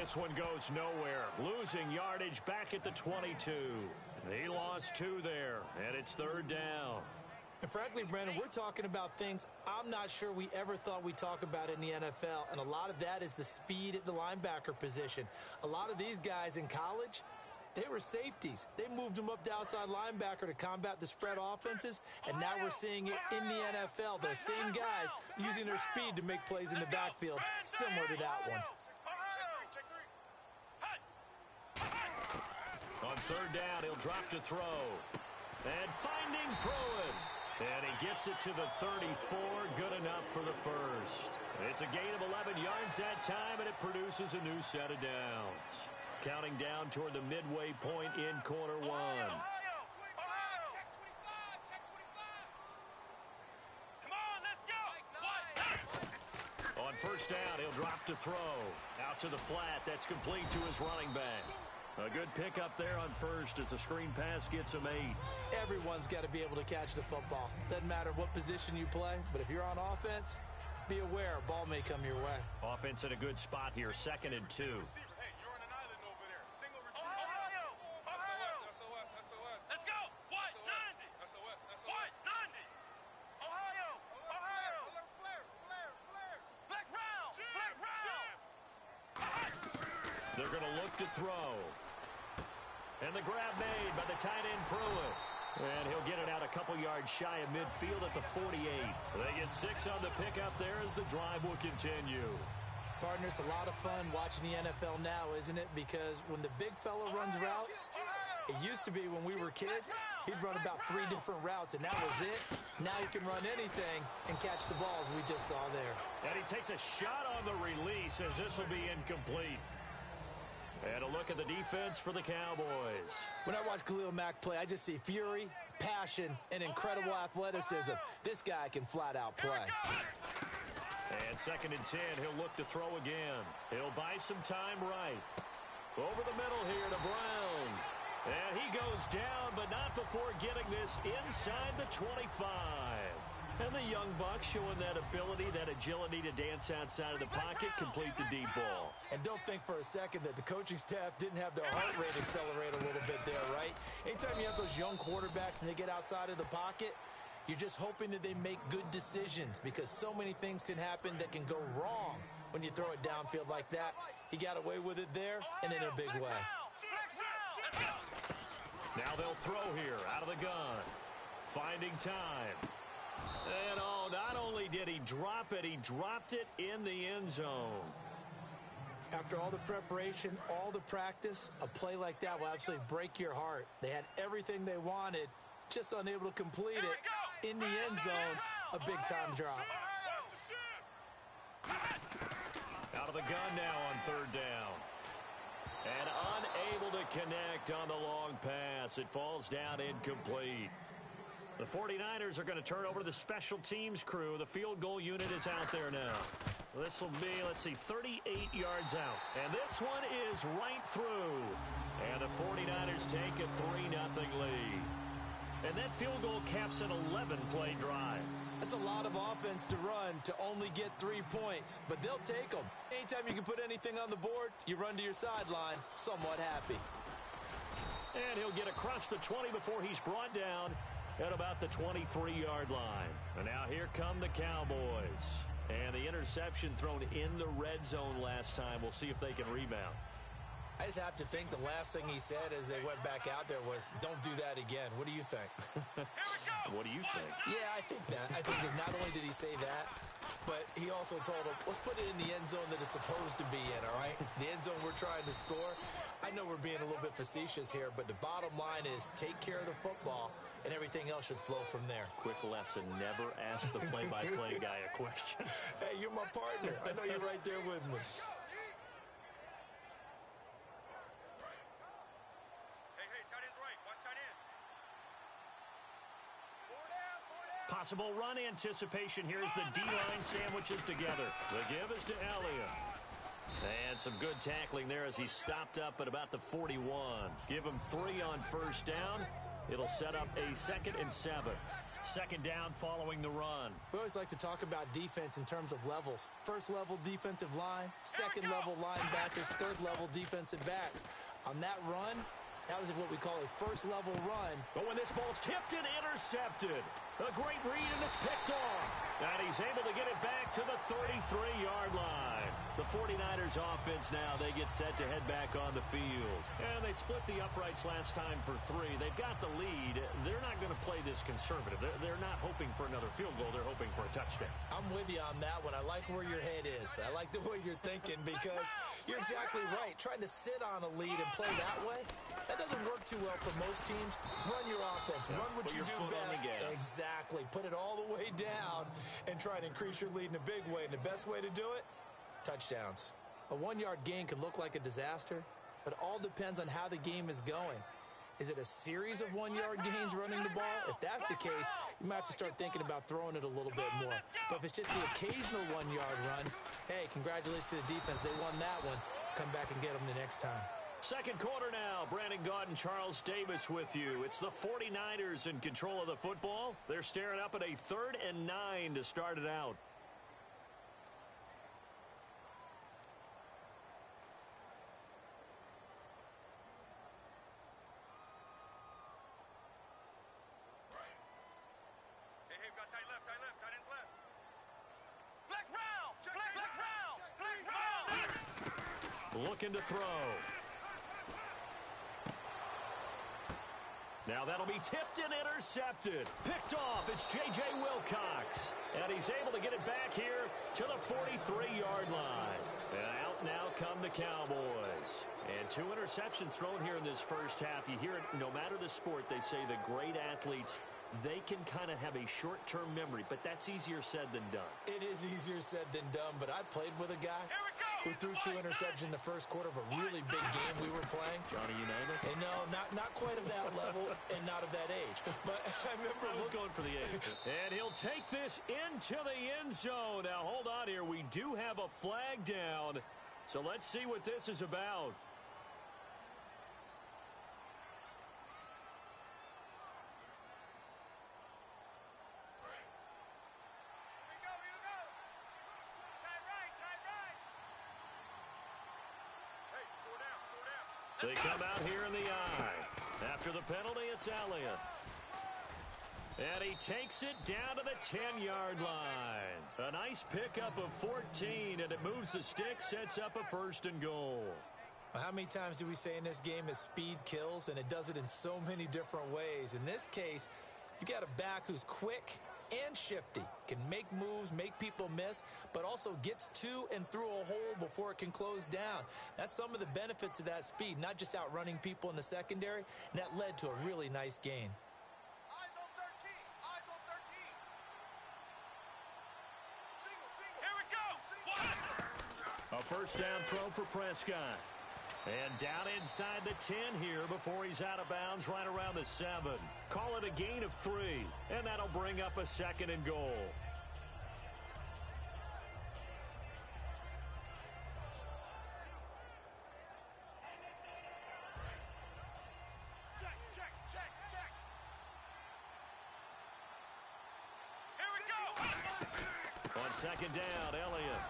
this one goes nowhere. Losing yardage back at the 22. He lost 2 there, and it's 3rd down. And frankly, Brandon, we're talking about things I'm not sure we ever thought we'd talk about in the NFL, and a lot of that is the speed at the linebacker position. A lot of these guys in college, they were safeties. They moved them up to outside linebacker to combat the spread offenses, and now we're seeing it in the NFL. Those same guys using their speed to make plays in the backfield, similar to that one. On 3rd down, he'll drop to throw. And finding Pruitt. And he gets it to the 34, good enough for the first. It's a gain of 11 yards that time, and it produces a new set of downs. Counting down toward the midway point in quarter 1. On 1st down, he'll drop to throw. Out to the flat, that's complete to his running back. A good pickup there on 1st as the screen pass gets him 8. Everyone's got to be able to catch the football. Doesn't matter what position you play, but if you're on offense, be aware a ball may come your way. Offense in a good spot here, 2nd and 2. Hey, you're on an island over there. Single receiver. Ohio! SOS. Let's go! White 90! SOS. White 90! Ohio! Flare! Flex round! They're going to look to throw. And the grab made by the tight end Pruitt. And he'll get it out a couple yards shy of midfield at the 48. They get 6 on the pickup there as the drive will continue. Partner, it's a lot of fun watching the NFL now, isn't it? Because when the big fella runs routes, it used to be when we were kids, he'd run about 3 different routes, and that was it. Now he can run anything and catch the balls we just saw there. And he takes a shot on the release as this will be incomplete. And a look at the defense for the Cowboys. When I watch Khalil Mack play, I just see fury, passion, and incredible athleticism. This guy can flat out play. And 2nd and 10, he'll look to throw again. He'll buy some time right. Over the middle here to Brown. And he goes down, but not before getting this inside the 25. And the young buck showing that ability, that agility to dance outside of the pocket, complete the deep ball. And don't think for a second that the coaching staff didn't have their heart rate accelerate a little bit there, right? Anytime you have those young quarterbacks and they get outside of the pocket, you're just hoping that they make good decisions because so many things can happen that can go wrong when you throw it downfield like that. He got away with it there and in a big way. Now they'll throw here out of the gun. Finding time. And not only did he drop it, he dropped it in the end zone. After all the preparation, all the practice, a play like that will absolutely break your heart. They had everything they wanted, just unable to complete it. In the end zone, a big-time drop. Out of the gun now on 3rd down. And unable to connect on the long pass. It falls down incomplete. The 49ers are going to turn over to the special teams crew. The field goal unit is out there now. This will be, 38 yards out. And this one is right through. And the 49ers take a 3-0 lead. And that field goal caps an 11-play drive. That's a lot of offense to run to only get 3 points, but they'll take them. Anytime you can put anything on the board, you run to your sideline somewhat happy. And he'll get across the 20 before he's brought down at about the 23-yard line. And now here come the Cowboys. And the interception thrown in the red zone last time. We'll see if they can rebound. I just have to think the last thing he said as they went back out there was, don't do that again. What do you think? What do you think? Yeah, I think that. I think that not only did he say that, but he also told him, let's put it in the end zone that it's supposed to be in, all right? The end zone we're trying to score. I know we're being a little bit facetious here, but the bottom line is take care of the football, and everything else should flow from there. Quick lesson, never ask the play-by-play guy a question. Hey, you're my partner. I know you're right there with me. Possible run anticipation here as the D-line sandwiches together. The give is to Elliott. And some good tackling there as he stopped up at about the 41. Give him 3 on 1st down. It'll set up a 2nd and 7. Second down following the run. We always like to talk about defense in terms of levels. First level defensive line, second level linebackers, third level defensive backs. On that run, that was what we call a first level run. But when this ball's tipped and intercepted, a great read and it's picked off. And he's able to get it back to the 33-yard line. The 49ers offense now, they get set to head back on the field. And they split the uprights last time for 3. They've got the lead. They're not going to play this conservative. They're not hoping for another field goal. They're hoping for a touchdown. I'm with you on that one. I like where your head is. I like the way you're thinking because you're exactly right. Trying to sit on a lead and play that way, that doesn't work too well for most teams. Run your offense. Run what you do best. Exactly. Put it all the way down and try and increase your lead in a big way. And the best way to do it, touchdowns. A 1-yard gain can look like a disaster, but it all depends on how the game is going. Is it a series of 1-yard gains running the ball? If that's the case, you might have to start thinking about throwing it a little bit more. But if it's just the occasional 1-yard run, hey, congratulations to the defense. They won that one. Come back and get them the next time. Second quarter now. Brandon Gaudin and Charles Davis with you. It's the 49ers in control of the football. They're staring up at a 3rd and 9 to start it out. Looking to throw. Now that'll be tipped and intercepted. Picked off. It's J.J. Wilcox. And he's able to get it back here to the 43-yard line. And out now come the Cowboys. And 2 interceptions thrown here in this first half. You hear it, no matter the sport, they say the great athletes, they can kind of have a short-term memory, but that's easier said than done. It is easier said than done, but I played with a guy who threw 2 interceptions in the first quarter of a really big game we were playing. Johnny Unitas? And no, not quite of that level and not of that age. But I remember I was going for the age. And he'll take this into the end zone. Now, hold on here. We do have a flag down. So let's see what this is about. They come out here in the eye. After the penalty, it's Elliott. And he takes it down to the 10-yard line. A nice pickup of 14, and it moves the stick, sets up a 1st and goal. How many times do we say in this game is speed kills, and it does it in so many different ways. In this case, you got a back who's quick and shifty, can make moves, make people miss, but also gets to and through a hole before it can close down. That's some of the benefits of that speed, not just outrunning people in the secondary, and that led to a really nice gain. Eyes on 13. Eyes on 13. Single. Here we go. A 1st down throw for Prescott. And down inside the 10 here before he's out of bounds right around the 7. Call it a gain of 3, and that'll bring up a 2nd and goal. Check. Here we go. On 2nd down, Elliott.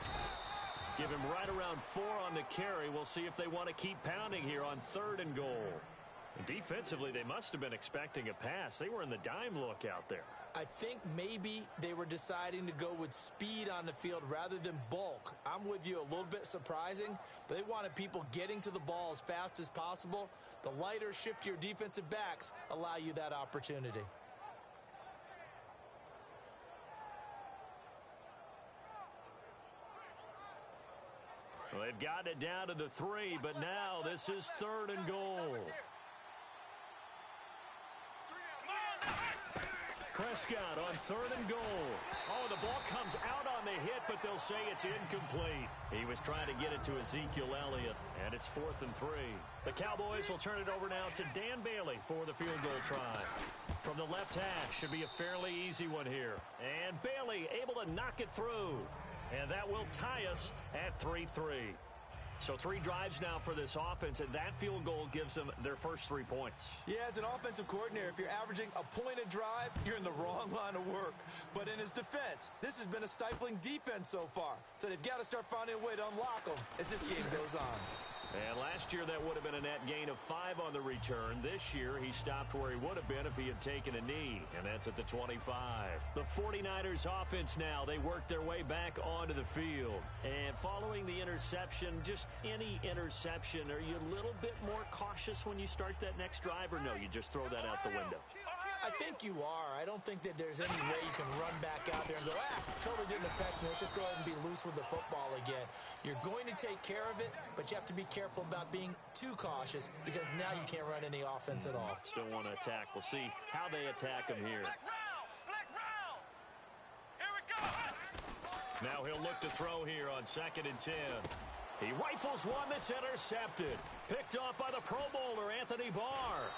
Give him right around 4 on the carry. We'll see if they want to keep pounding here on 3rd and goal. Defensively, they must have been expecting a pass. They were in the dime look out there. I think maybe they were deciding to go with speed on the field rather than bulk. I'm with you, a little bit surprising, but they wanted people getting to the ball as fast as possible. The lighter, shiftier defensive backs allow you that opportunity. Well, they've gotten it down to the 3, but now this is 3rd and goal. Prescott on 3rd and goal. Oh, the ball comes out on the hit, but they'll say it's incomplete. He was trying to get it to Ezekiel Elliott, and it's 4th and 3. The Cowboys will turn it over now to Dan Bailey for the field goal try. From the left hash, should be a fairly easy one here. And Bailey able to knock it through. And that will tie us at 3-3. So 3 drives now for this offense, and that field goal gives them their first 3 points. Yeah, as an offensive coordinator, if you're averaging a point a drive, you're in the wrong line of work. But in his defense, this has been a stifling defense so far. So they've got to start finding a way to unlock them as this game goes on. And last year, that would have been a net gain of 5 on the return. This year, he stopped where he would have been if he had taken a knee, and that's at the 25. The 49ers offense now, they work their way back onto the field. And following the interception, just any interception, are you a little bit more cautious when you start that next drive, or no, you just throw that out the window? I think you are. I don't think that there's any way you can run back out there and go, totally didn't affect me. Let's just go ahead and be loose with the football again. You're going to take care of it, but you have to be careful about being too cautious because now you can't run any offense at all. Still want to attack. We'll see how they attack him here. Flex round. Here we go. Now he'll look to throw here on 2nd and 10. He rifles one that's intercepted. Picked off by the Pro Bowler, Anthony Barr.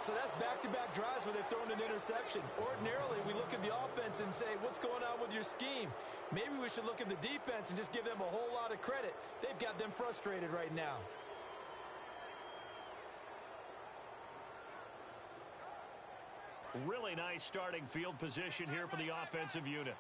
So that's back-to-back drives where they've thrown an interception. Ordinarily, we look at the offense and say, what's going on with your scheme? Maybe we should look at the defense and just give them a whole lot of credit. They've got them frustrated right now. Really nice starting field position here for the offensive unit.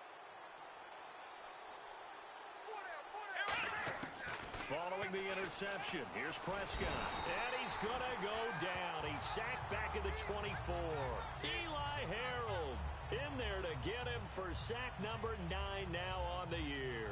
Following the interception, here's Prescott, and he's going to go down. He's sacked back at the 24. Eli Harold in there to get him for sack number 9 now on the year.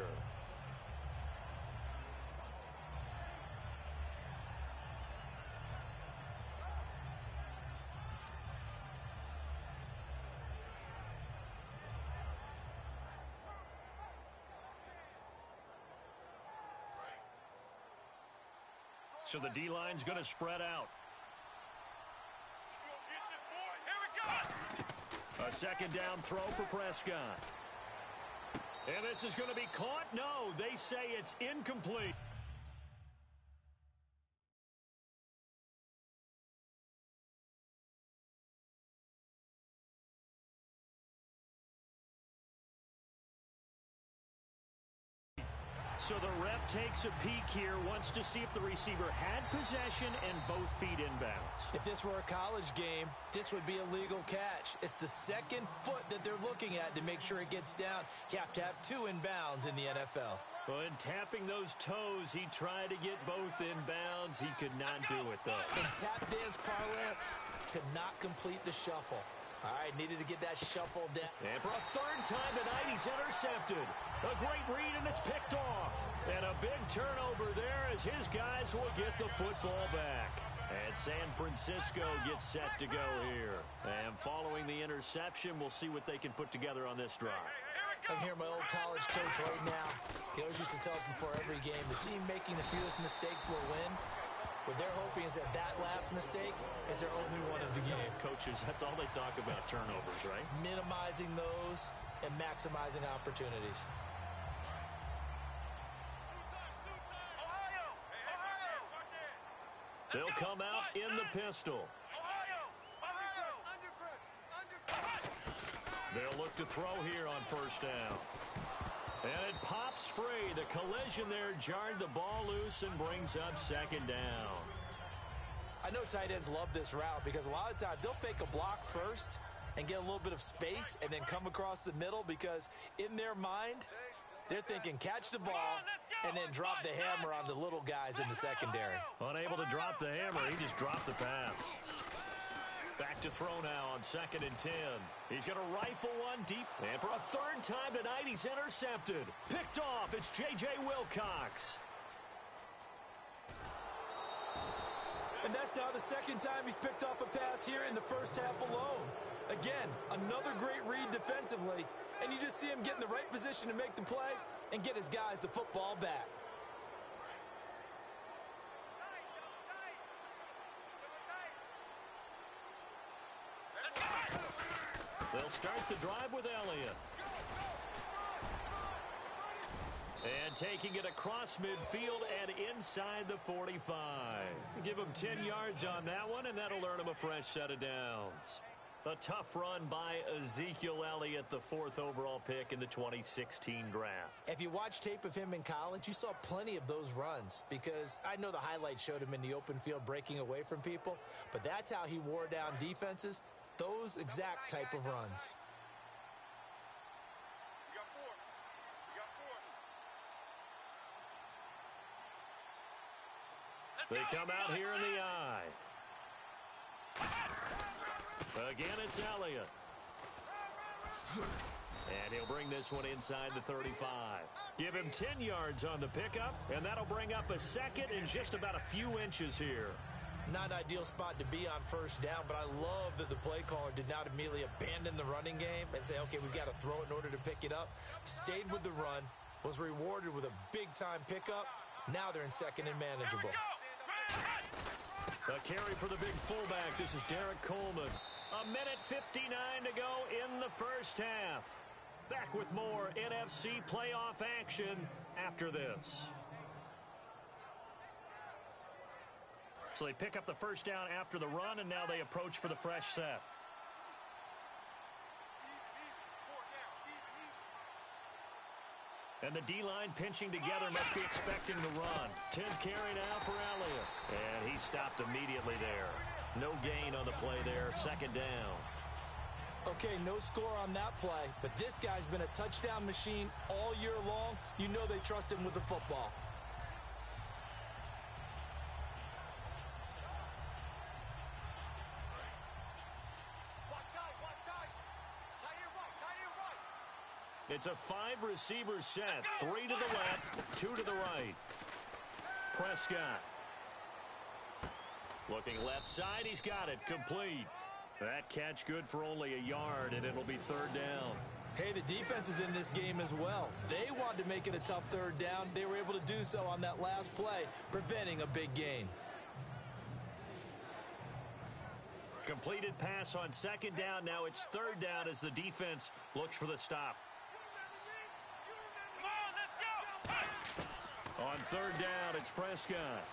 So the D-line's going to spread out. A 2nd down throw for Prescott. And this is going to be caught. No, they say it's incomplete. So the ref takes a peek here, wants to see if the receiver had possession and both feet inbounds. If this were a college game, this would be a legal catch. It's the 2nd foot that they're looking at to make sure it gets down. You have to have 2 inbounds in the NFL. Well, in tapping those toes, he tried to get both inbounds. He could not do it, though. In tap dance parlance, could not complete the shuffle. All right, needed to get that shuffle down. And for a 3rd time tonight, he's intercepted. A great read, and it's picked off. And a big turnover there as his guys will get the football back. And San Francisco gets set to go here. And following the interception, we'll see what they can put together on this drive. I can hear my old college coach right now. He always used to tell us before every game, the team making the fewest mistakes will win. What they're hoping is that last mistake is their only one of the game. Coaches, that's all they talk about, turnovers, right? Minimizing those and maximizing opportunities. They'll come out in the pistol. They'll look to throw here on 1st down. And it pops free. The collision there jarred the ball loose and brings up 2nd down. I know tight ends love this route because a lot of times they'll fake a block first and get a little bit of space and then come across the middle because in their mind, they're thinking catch the ball and then drop the hammer on the little guys in the secondary. Unable to drop the hammer, he just dropped the pass. Back to throw now on 2nd and 10. He's going to rifle one deep. And for a 3rd time tonight, he's intercepted. Picked off, it's J.J. Wilcox. And that's now the 2nd time he's picked off a pass here in the 1st half alone. Again, another great read defensively. And you just see him get in the right position to make the play and get his guys the football back. They'll start the drive with Elliott. And taking it across midfield and inside the 45. Give him 10 yards on that one, and that'll earn him a fresh set of downs. A tough run by Ezekiel Elliott, the 4th overall pick in the 2016 draft. If you watch tape of him in college, you saw plenty of those runs because I know the highlights showed him in the open field breaking away from people, but that's how he wore down defenses, those exact type of runs. You got 4. You got 4. They come out here in the eye. Again, it's Elliott. And he'll bring this one inside the 35. Give him 10 yards on the pickup, and that'll bring up a second in just about a few inches here. Not an ideal spot to be on first down, but I love that the play caller did not immediately abandon the running game and say, okay, we've got to throw it in order to pick it up. Stayed with the run, was rewarded with a big-time pickup. Now they're in second and manageable. A carry for the big fullback. This is Derek Coleman. A minute 59 to go in the first half. Back with more NFC playoff action after this. So they pick up the first down after the run, and now they approach for the fresh set. And the D-line pinching together must be expecting the run. 10th carry now for Elliott. And he stopped immediately there. No gain on the play there. Second down. Okay, no score on that play, but this guy's been a touchdown machine all year long. You know they trust him with the football. It's a 5-receiver set. 3 to the left, 2 to the right. Prescott. Looking left side, he's got it. Complete. That catch good for only a yard, and it'll be third down. Hey, the defense is in this game as well. They wanted to make it a tough third down. They were able to do so on that last play, preventing a big gain. Completed pass on second down. Now it's third down as the defense looks for the stop. On third down, it's Prescott.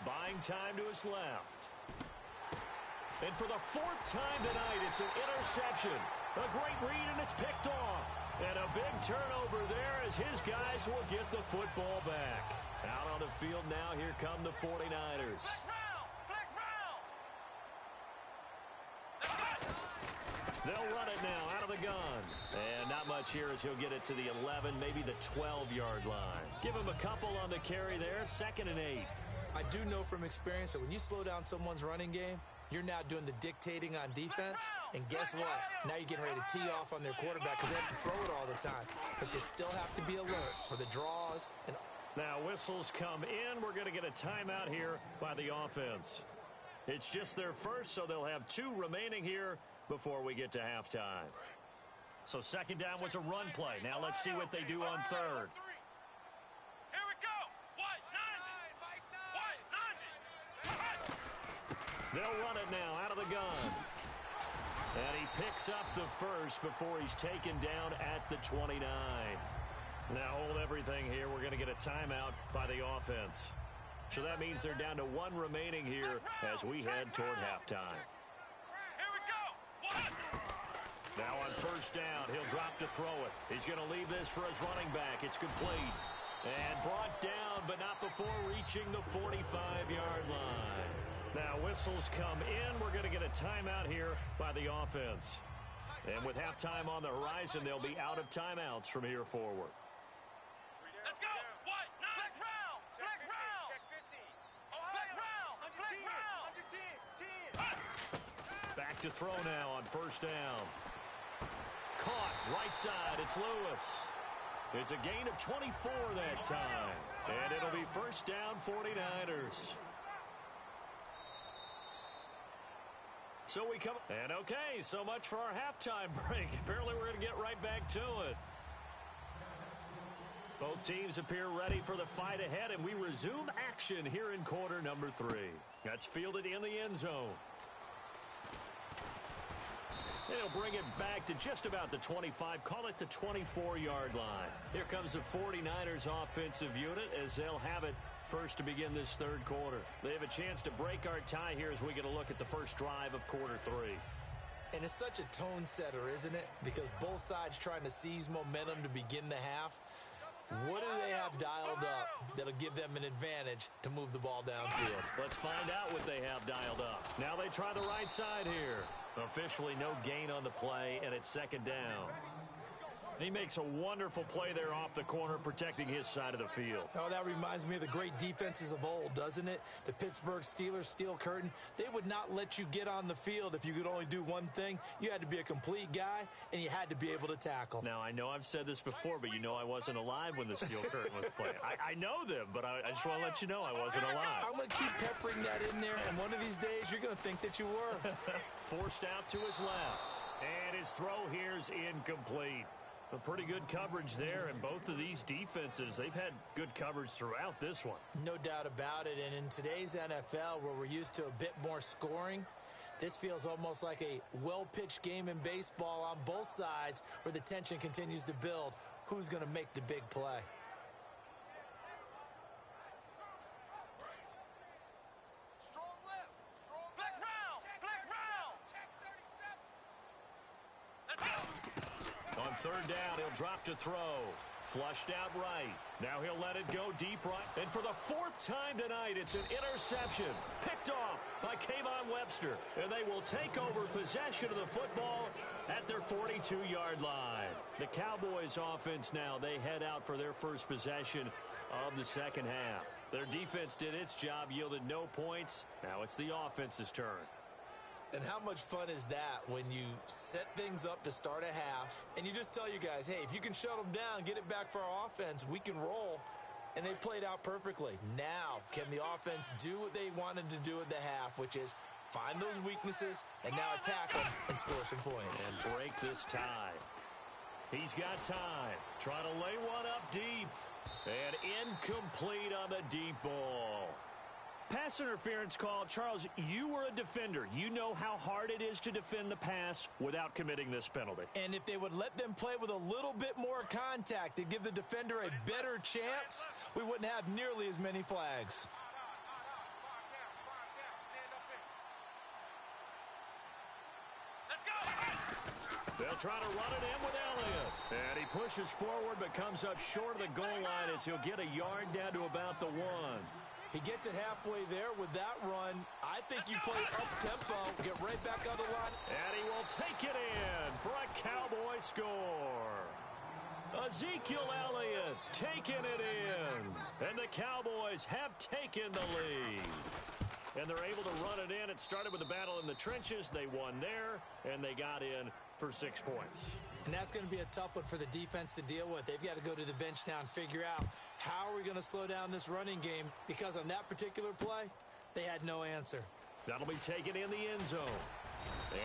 Buying time to his left. And for the 4th time tonight, it's an interception. A great read, and it's picked off. And a big turnover there as his guys will get the football back. Out on the field now, here come the 49ers. They'll run it now out of the gun. And not much here as he'll get it to the 11, maybe the 12-yard line. Give him a couple on the carry there, 2nd and 8. I do know from experience that when you slow down someone's running game, you're now doing the dictating on defense. And guess what? Now you're getting ready to tee off on their quarterback because they have to throw it all the time. But you still have to be alert for the draws. And now whistles come in. We're going to get a timeout here by the offense. It's just their first, so they'll have 2 remaining here before we get to halftime. So second down was a run play. Now let's see what they do on third. Here we go. They'll run it now out of the gun. And he picks up the first before he's taken down at the 29. Now hold everything here. We're going to get a timeout by the offense. So that means they're down to 1 remaining here as we head toward halftime. Now on first down, he'll drop to throw it. He's going to leave this for his running back. It's complete. And brought down, but not before reaching the 45-yard line. Now whistles come in. We're going to get a timeout here by the offense. And with halftime on the horizon, they'll be out of timeouts from here forward. Let's go. What? Flex round. Flex round. Check 15. Flex round. Flex round. Under 10. Back to throw now on first down. Caught right side. It's Lewis. It's a gain of 24 that time. And it'll be first down 49ers. So we come. And okay, so much for our halftime break. Apparently we're going to get right back to it. Both teams appear ready for the fight ahead, and we resume action here in quarter number 3. That's fielded in the end zone. They'll bring it back to just about the 25, call it the 24-yard line. Here comes the 49ers offensive unit as they'll have it first to begin this third quarter. They have a chance to break our tie here as we get a look at the first drive of quarter 3. And it's such a tone setter, isn't it? Because both sides trying to seize momentum to begin the half. What do they have dialed up that'll give them an advantage to move the ball downfield? Let's find out what they have dialed up. Now they try the right side here. Officially no gain on the play, and it's second down. He makes a wonderful play there off the corner, protecting his side of the field. Oh, that reminds me of the great defenses of old, doesn't it? The Pittsburgh Steelers steel curtain. They would not let you get on the field if you could only do one thing. You had to be a complete guy, and you had to be able to tackle. Now, I know I've said this before, but you know I wasn't alive when the steel curtain was playing. I know them, but I just want to let you know I wasn't alive. I'm going to keep peppering that in there, and one of these days you're going to think that you were. Forced out to his left. And his throw here's incomplete. A pretty good coverage there, and both of these defenses, they've had good coverage throughout this one. No doubt about it, and in today's NFL, where we're used to a bit more scoring, this feels almost like a well-pitched game in baseball on both sides where the tension continues to build. Who's going to make the big play? Strong left. Strong left. Flex round. Check 37. Let's go. On third down, he'll drop to throw. Flushed out right. Now he'll let it go deep right. And for the fourth time tonight, it's an interception. Picked off by Kayvon Webster. And they will take over possession of the football at their 42-yard line. The Cowboys offense now, they head out for their first possession of the second half. Their defense did its job, yielded no points. Now it's the offense's turn. And how much fun is that when you set things up to start a half and you just tell you guys, hey, if you can shut them down, get it back for our offense, we can roll. And they played out perfectly. Now, can the offense do what they wanted to do at the half, which is find those weaknesses and now attack them and score some points. And break this tie. He's got time. Trying to lay one up deep. And incomplete on the deep ball. Pass interference call. Charles, you were a defender. You know how hard it is to defend the pass without committing this penalty. And if they would let them play with a little bit more contact to give the defender a better chance, we wouldn't have nearly as many flags. They'll try to run it in with Elliott. And he pushes forward but comes up short of the goal line as he'll get a yard down to about the 1. He gets it halfway there with that run. I think you play up-tempo, get right back on the line. And he will take it in for a Cowboy score. Ezekiel Elliott taking it in. And the Cowboys have taken the lead. And they're able to run it in. It started with a battle in the trenches. They won there, and they got in for 6 points. And that's going to be a tough one for the defense to deal with. They've got to go to the bench now and figure out how are we going to slow down this running game, because on that particular play, they had no answer. That'll be taken in the end zone.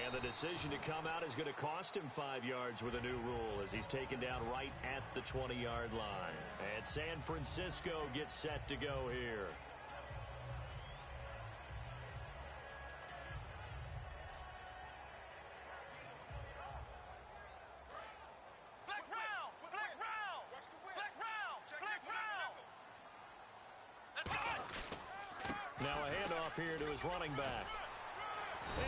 And the decision to come out is going to cost him 5 yards with a new rule as he's taken down right at the 20-yard line. And San Francisco gets set to go here. Now a handoff here to his running back.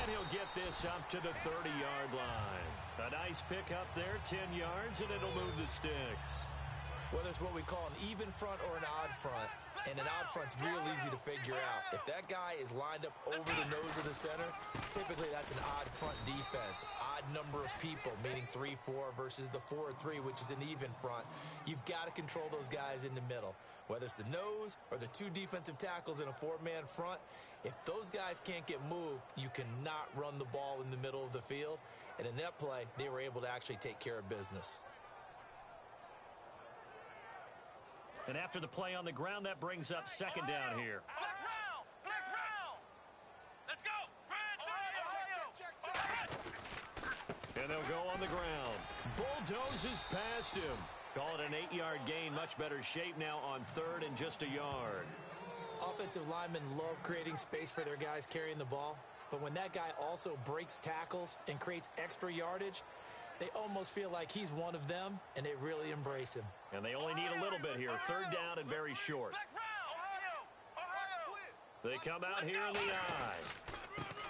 And he'll get this up to the 30-yard line. A nice pick up there, 10 yards, and it'll move the sticks. Whether it's what we call an even front or an odd front, and an odd front's real easy to figure out. If that guy is lined up over the nose of the center, typically that's an odd front defense. Odd number of people, meaning 3-4 versus the 4-3, which is an even front. You've got to control those guys in the middle. Whether it's the nose or the 2 defensive tackles in a 4-man front, if those guys can't get moved, you cannot run the ball in the middle of the field. And in that play, they were able to actually take care of business. And after the play on the ground, that brings up second down here. Flex round! Flex round! Let's go! And they'll go on the ground. Bulldozes past him. Call it an 8-yard gain. Much better shape now on third and just a yard. Offensive linemen love creating space for their guys carrying the ball. But when that guy also breaks tackles and creates extra yardage, they almost feel like he's one of them, and they really embrace him. And they only need a little bit here. Third down and very short. They come out here in the eye.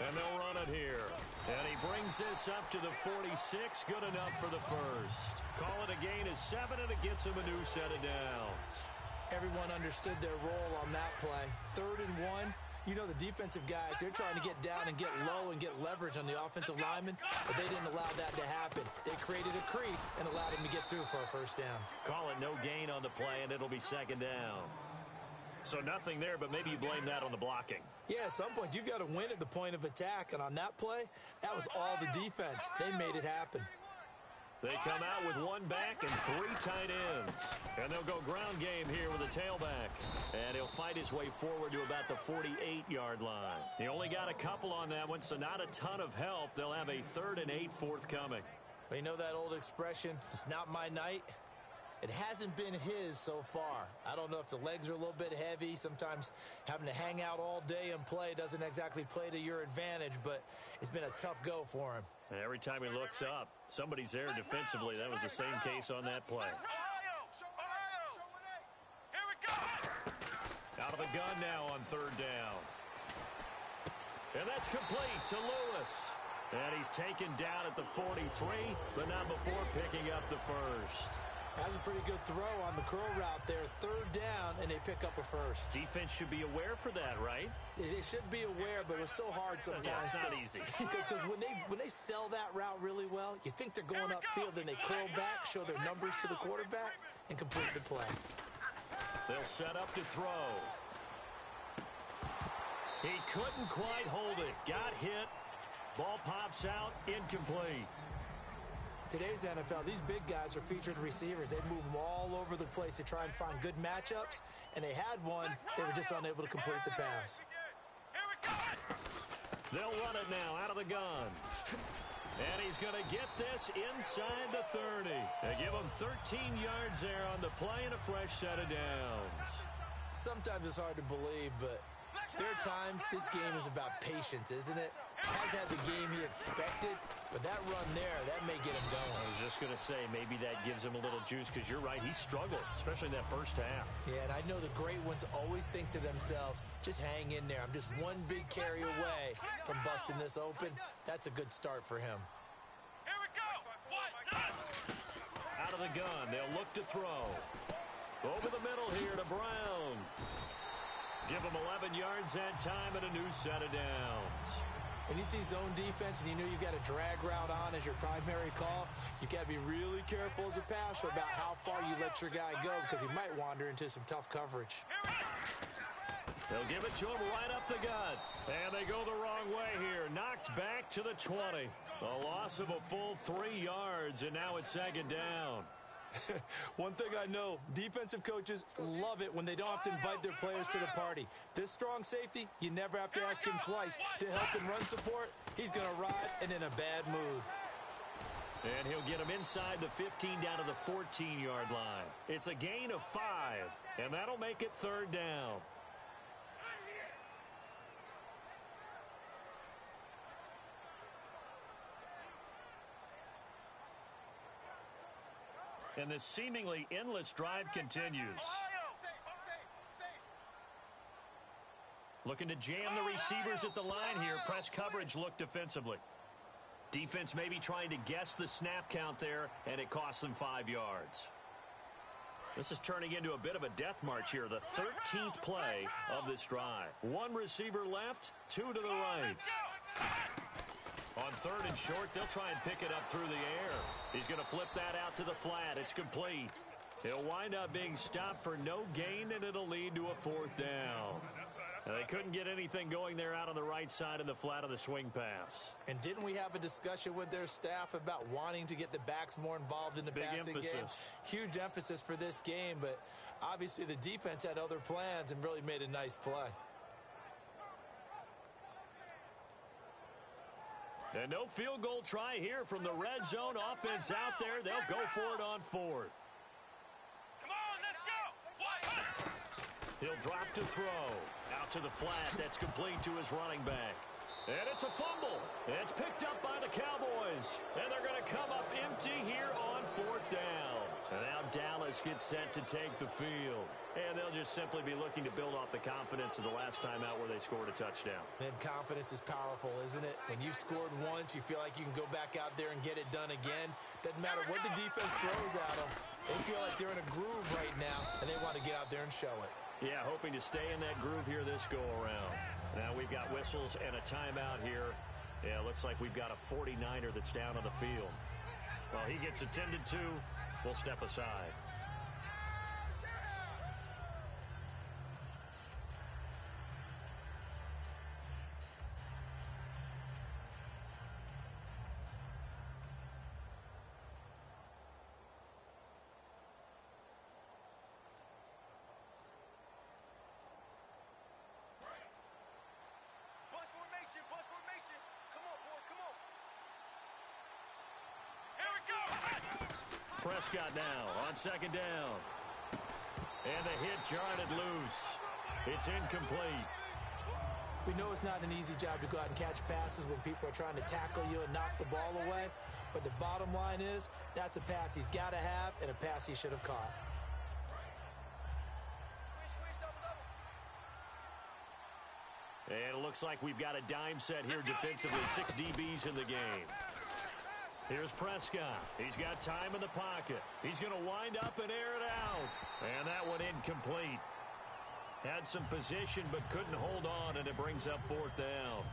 And they'll run it here. And he brings this up to the 46. Good enough for the first. Call it a gain of 7, and it gets him a new set of downs. Everyone understood their role on that play. 3rd and 1. You know, the defensive guys, they're trying to get down and get low and get leverage on the offensive lineman, but they didn't allow that to happen. They created a crease and allowed him to get through for a first down. Call it no gain on the play, and it'll be 2nd down. So nothing there, but maybe you blame that on the blocking. Yeah, at some point, you've got to win at the point of attack, and on that play, that was all the defense. They made it happen. They come out with 1 back and 3 tight ends. And they'll go ground game here with a tailback. And he'll fight his way forward to about the 48-yard line. He only got a couple on that one, so not a ton of help. They'll have a 3rd and 8 forthcoming. Well, you know that old expression, it's not my night? It hasn't been his so far. I don't know if the legs are a little bit heavy. Sometimes having to hang out all day and play doesn't exactly play to your advantage, but it's been a tough go for him. And every time he looks up, somebody's there defensively. That was the same case on that play. Here we go. Out of the gun now on 3rd down. And that's complete to Lewis. And he's taken down at the 43, but not before picking up the first. That's a pretty good throw on the curl route there. 3rd down, and they pick up a first. Defense should be aware for that, right? They should be aware, but it's so hard sometimes. Yeah, it's not easy. Because when they sell that route really well, you think they're going upfield, then they curl back, show their numbers to the quarterback, and complete the play. They'll set up to throw. He couldn't quite hold it. Got hit. Ball pops out. Incomplete. Today's NFL, these big guys are featured receivers. They move them all over the place to try and find good matchups, and they had one. They were just unable to complete the pass. They'll run it now out of the gun. And he's going to get this inside the 30. They give him 13 yards there on the play and a fresh set of downs. Sometimes it's hard to believe, but there are times this game is about patience, isn't it? Has had the game he expected, but that run there, that may get him going. I was just going to say, maybe that gives him a little juice, because you're right, he struggled, especially in that first half. Yeah, and I know the great ones always think to themselves, just hang in there. I'm just one big carry away from busting this open. That's a good start for him. Here we go. Out of the gun, they'll look to throw. Over the middle here to Brown. Give him 11 yards that time and a new set of downs. When you see zone defense and you know you've got a drag route on as your primary call, you got to be really careful as a passer about how far you let your guy go, because he might wander into some tough coverage. They'll give it to him right up the gut. And they go the wrong way here. Knocked back to the 20. A loss of a full 3 yards, and now it's 2nd down. One thing I know, defensive coaches love it when they don't have to invite their players to the party. This strong safety, you never have to ask him twice to help in run support. He's going to ride and in a bad mood. And he'll get him inside the 15 down to the 14-yard line. It's a gain of 5, and that'll make it 3rd down. And this seemingly endless drive continues. Looking to jam the receivers at the line here. Press coverage look defensively. Defense maybe trying to guess the snap count there, and it costs them 5 yards. This is turning into a bit of a death march here. The 13th play of this drive. 1 receiver left, 2 to the right. On 3rd and short, they'll try and pick it up through the air. He's going to flip that out to the flat. It's complete. He'll wind up being stopped for no gain, and it'll lead to a 4th down. Now, they couldn't get anything going there out on the right side of the flat of the swing pass. And didn't we have a discussion with their staff about wanting to get the backs more involved in the passing game? Huge emphasis for this game, but obviously the defense had other plans and really made a nice play. And no field goal try here from the red zone offense out there. They'll go for it on 4th. Come on, let's go. He'll drop to throw. Out to the flat. That's complete to his running back. And it's a fumble. It's picked up by the Cowboys. And they're going to come up empty here on 4th down. And now Dallas gets set to take the field. And they'll just simply be looking to build off the confidence of the last time out where they scored a touchdown. And confidence is powerful, isn't it? When you've scored once, you feel like you can go back out there and get it done again. Doesn't matter what the defense throws at them. They feel like they're in a groove right now, and they want to get out there and show it. Yeah, hoping to stay in that groove here this go-around. Now we've got whistles and a timeout here. Yeah, looks like we've got a 49er that's down on the field. Well, he gets attended to. We'll step aside. Prescott now on 2nd down. And the hit jarred it loose. It's incomplete. We know it's not an easy job to go out and catch passes when people are trying to tackle you and knock the ball away. But the bottom line is, that's a pass he's got to have and a pass he should have caught. And it looks like we've got a dime set here defensively. 6 DBs in the game. Here's Prescott. He's got time in the pocket. He's going to wind up and air it out. And that one incomplete. Had some position but couldn't hold on, and it brings up 4th down.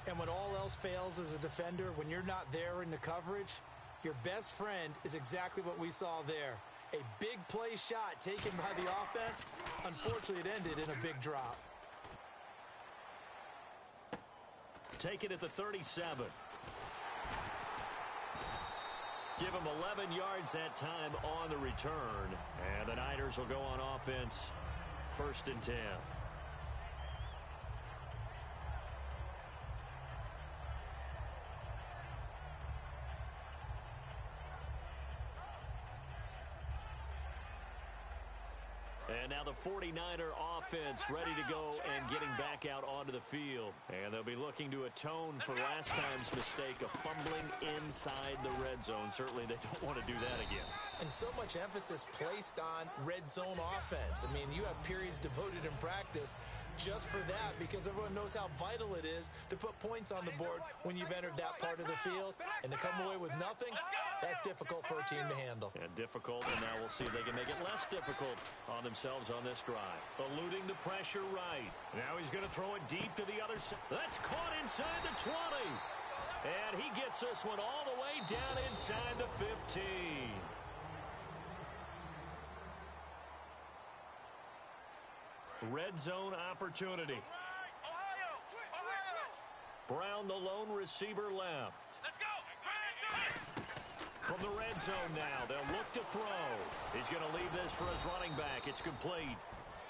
And when all else fails as a defender, when you're not there in the coverage, your best friend is exactly what we saw there. A big play shot taken by the offense. Unfortunately, it ended in a big drop. Take it at the 37. Give him 11 yards that time on the return. And the Niners will go on offense. 1st and 10. And now the 49er offense ready to go and getting back out onto the field. And they'll be looking to atone for last time's mistake of fumbling inside the red zone. Certainly they don't want to do that again. And so much emphasis placed on red zone offense. I mean, you have periods devoted in practice just for that because everyone knows how vital it is to put points on the board when you've entered that part of the field. And to come away with nothing, that's difficult for a team to handle. And difficult, and now we'll see if they can make it less difficult on themselves on this drive. Eluding the pressure right. Now he's going to throw it deep to the other side. That's caught inside the 20. And he gets this one all the way down inside the 15. Red zone opportunity. Brown, the lone receiver, left. Let's go. From the red zone now, they'll look to throw. He's going to leave this for his running back. It's complete.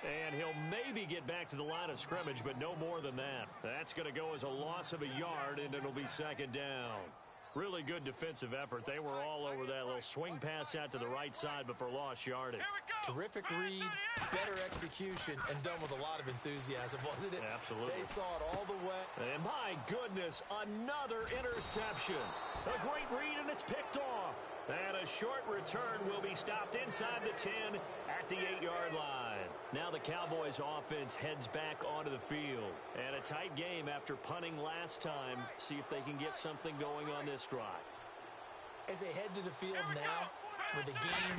And he'll maybe get back to the line of scrimmage, but no more than that. That's going to go as a loss of a yard, and it'll be 2nd down. Really good defensive effort. They were all over that little swing pass out to the right side, but for lost yardage. Terrific read, better execution, and done with a lot of enthusiasm, wasn't it? Absolutely. They saw it all the way. And my goodness, another interception. A great read, and it's picked off. And a short return will be stopped inside the 10 at the 8-yard line. Now the Cowboys offense heads back onto the field. And a tight game after punting last time. See if they can get something going on this drive. As they head to the field now, with the game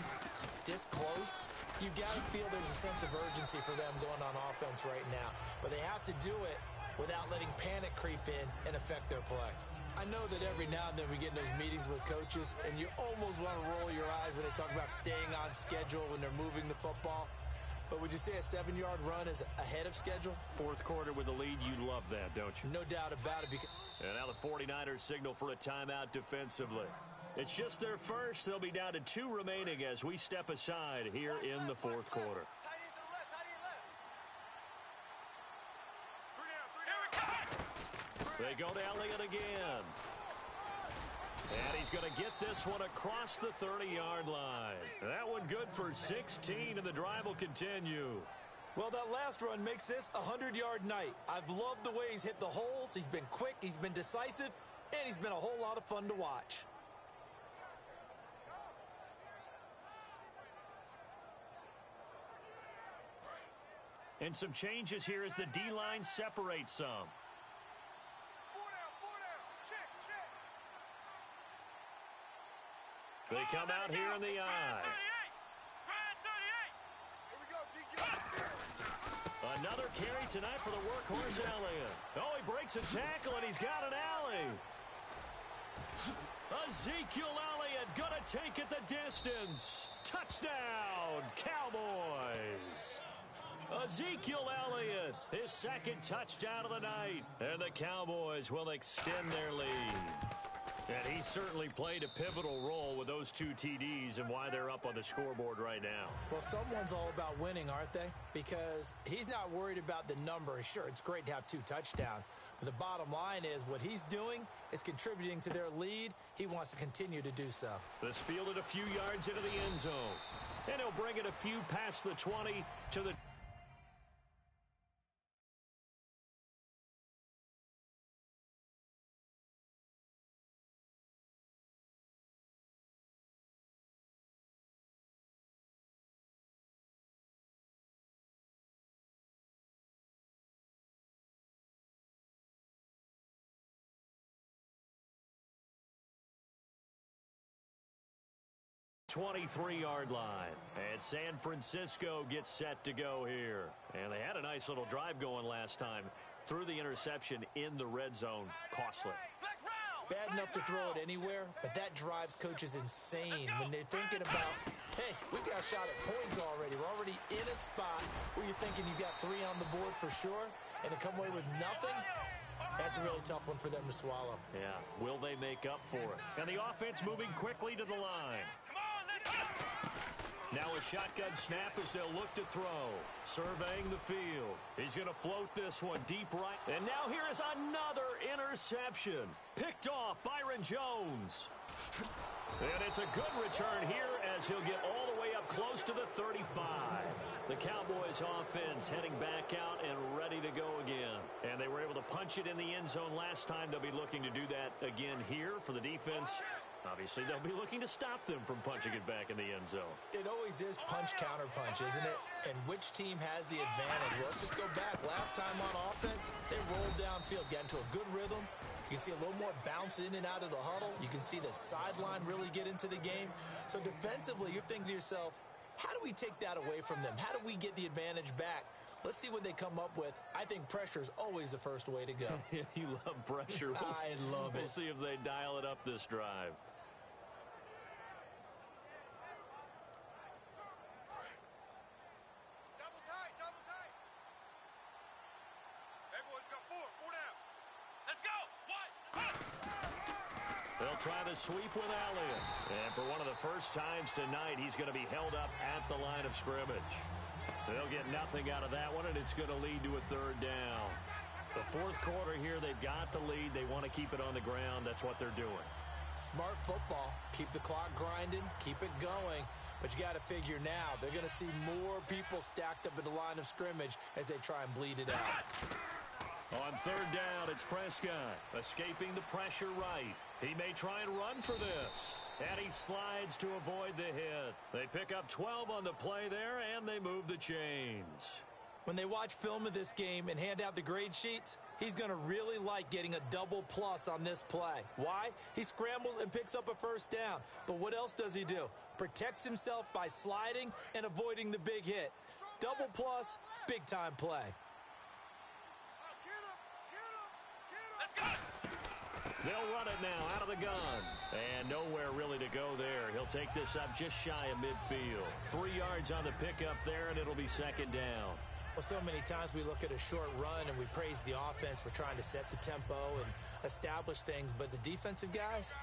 this close, you've got to feel there's a sense of urgency for them going on offense right now. But they have to do it without letting panic creep in and affect their play. I know that every now and then we get in those meetings with coaches, and you almost want to roll your eyes when they talk about staying on schedule when they're moving the football. But would you say a 7-yard run is ahead of schedule? 4th quarter with the lead, you love that, don't you? No doubt about it. And now the 49ers signal for a timeout defensively. It's just their first. They'll be down to 2 remaining as we step aside here in the 4th quarter. They go to Elliott again. And he's going to get this one across the 30-yard line. That one good for 16, and the drive will continue. Well, that last run makes this a 100-yard night. I've loved the way he's hit the holes. He's been quick, he's been decisive, and he's been a whole lot of fun to watch. And some changes here as the D-line separates some. 4 down. Check. They come out here in the eye. Here we go, DK. Another carry tonight for the workhorse Elliott. Oh, he breaks a tackle, and he's got an alley. Ezekiel Elliott gonna take it the distance. Touchdown, Cowboys. Ezekiel Elliott, his second touchdown of the night. And the Cowboys will extend their lead. And he certainly played a pivotal role with those 2 TDs and why they're up on the scoreboard right now. Well, someone's all about winning, aren't they? Because he's not worried about the number. Sure, it's great to have 2 touchdowns. But the bottom line is what he's doing is contributing to their lead. He wants to continue to do so. This fielded a few yards into the end zone. And he'll bring it a few past the 20 to the... ...23-yard line. And San Francisco gets set to go here. And they had a nice little drive going last time. Threw the interception in the red zone. Costly. Bad enough to throw it anywhere, but that drives coaches insane when they're thinking about, hey, we got a shot at points already. We're already in a spot where you're thinking you got 3 on the board for sure, and to come away with nothing, that's a really tough one for them to swallow. Yeah, will they make up for it? And the offense moving quickly to the line. Now a shotgun snap as they'll look to throw. Surveying the field. He's going to float this one deep right. And now here is another interception. Picked off Byron Jones. And it's a good return here as he'll get all the way up close to the 35. The Cowboys offense heading back out and ready to go again. And they were able to punch it in the end zone last time. They'll be looking to do that again here for the defense. Obviously, they'll be looking to stop them from punching it back in the end zone. It always is punch-counter-punch, isn't it? And which team has the advantage? Well, let's just go back. Last time on offense, they rolled downfield, got into a good rhythm. You can see a little more bounce in and out of the huddle. You can see the sideline really get into the game. So defensively, you're thinking to yourself, how do we take that away from them? How do we get the advantage back? Let's see what they come up with. I think pressure is always the first way to go. You love pressure. I love it. We'll see if they dial it up this drive. Double tight. Everyone's got 4 down. Let's go. They'll try the sweep with Elliott. And for one of the first times tonight, he's going to be held up at the line of scrimmage. They'll get nothing out of that one, and it's going to lead to a 3rd down. The 4th quarter here, they've got the lead. They want to keep it on the ground. That's what they're doing. Smart football. Keep the clock grinding. Keep it going. But you got to figure now, they're going to see more people stacked up at the line of scrimmage as they try and bleed it out. On 3rd down, it's Prescott escaping the pressure right. He may try and run for this. And he slides to avoid the hit. They pick up 12 on the play there, and they move the chains. When they watch film of this game and hand out the grade sheets, he's going to really like getting a double plus on this play. Why? He scrambles and picks up a 1st down. But what else does he do? Protects himself by sliding and avoiding the big hit. Double plus, big-time play. They'll run it now out of the gun. And nowhere really to go there. He'll take this up just shy of midfield. 3 yards on the pickup there, and it'll be 2nd down. Well, so many times we look at a short run and we praise the offense for trying to set the tempo and establish things. But the defensive guys,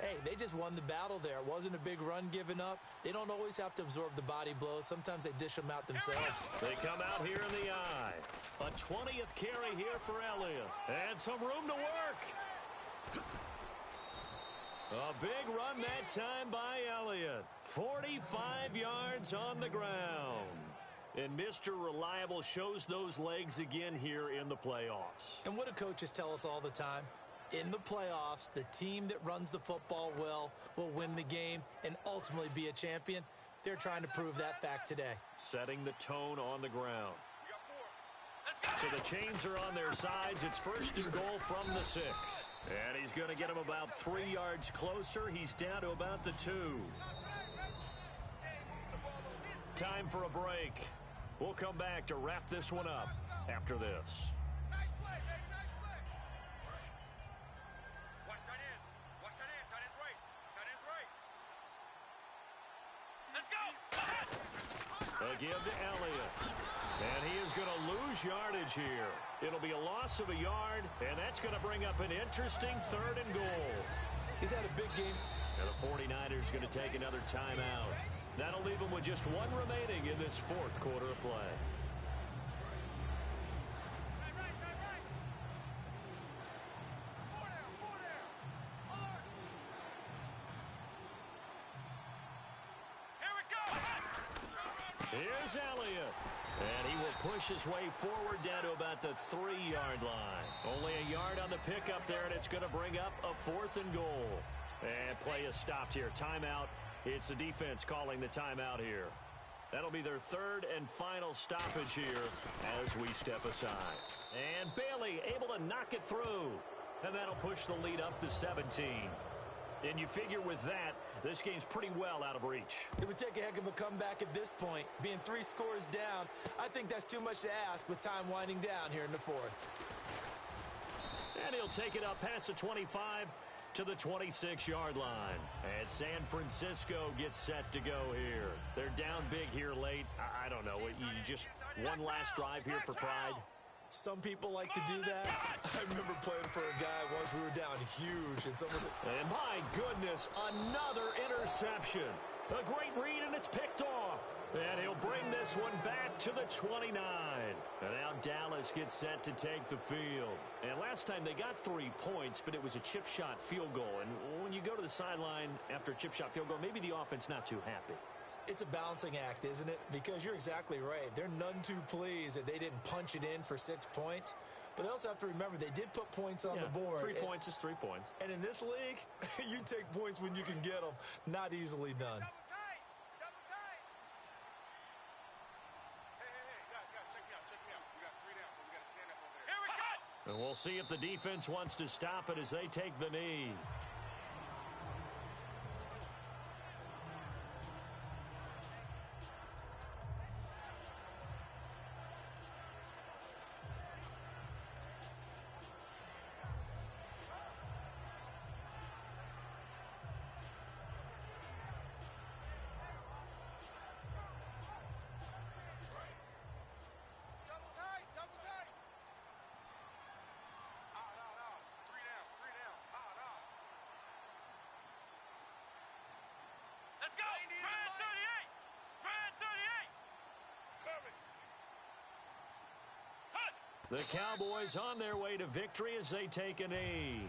hey, they just won the battle there. It wasn't a big run given up. They don't always have to absorb the body blows. Sometimes they dish them out themselves. They come out here in the eye. A 20th carry here for Elliott. And some room to work. A big run that time by Elliott. 45 yards on the ground. And Mr. Reliable shows those legs again here in the playoffs. And what do coaches tell us all the time? In the playoffs, the team that runs the football well will win the game and ultimately be a champion. They're trying to prove that fact today. Setting the tone on the ground. So the chains are on their sides. It's 1st and goal from the 6. And he's going to get him about 3 yards closer. He's down to about the 2. Time for a break. We'll come back to wrap this one up after this. Nice play, baby. Nice play. Watch tight end. Watch tight end. Tight end's right. Tight end's right. Let's go. A give to Elliott. And he is going to lose yardage here. It'll be a loss of a yard, and that's going to bring up an interesting 3rd and goal. He's had a big game. And the 49ers going to take another timeout. That'll leave them with just 1 remaining in this 4th quarter of play. Here's Elliott. And he will push his way forward down to about the 3-yard line. Only a yard on the pickup there, and it's going to bring up a 4th and goal. And play is stopped here. Timeout. It's the defense calling the timeout here. That'll be their 3rd and final stoppage here as we step aside. And Bailey able to knock it through. And that'll push the lead up to 17. And you figure with that, this game's pretty well out of reach. It would take a heck of a comeback at this point. Being 3 scores down, I think that's too much to ask with time winding down here in the 4th. And he'll take it up past the 25 to the 26-yard line. And San Francisco gets set to go here. They're down big here late. I don't know. You just one last drive here for pride? Some people like to do that. I remember playing for a guy once we were down huge, and someone said, and my goodness, another interception. A great read, and it's picked off. And he'll bring this one back to the 29. And now Dallas gets set to take the field. And last time they got 3 points, but it was a chip shot field goal. And when you go to the sideline after a chip shot field goal, maybe the offense not too happy. It's a balancing act, isn't it? Because you're exactly right. They're none too pleased that they didn't punch it in for 6 points. But they also have to remember they did put points on the board. 3 points is 3 points. And in this league, you take points when you can get them. Not easily done. Double tight. Double tight. Hey, guys, check me out. Check me out. We got 3 down, but we got to stand up over there. Here we go. And we'll see if the defense wants to stop it as they take the knee. Double tight. Double tight. Out. 3 down. 3 down. Out. Let's go. Brand 38. Brand 38. Cover. The Cowboys on their way to victory as they take a knee.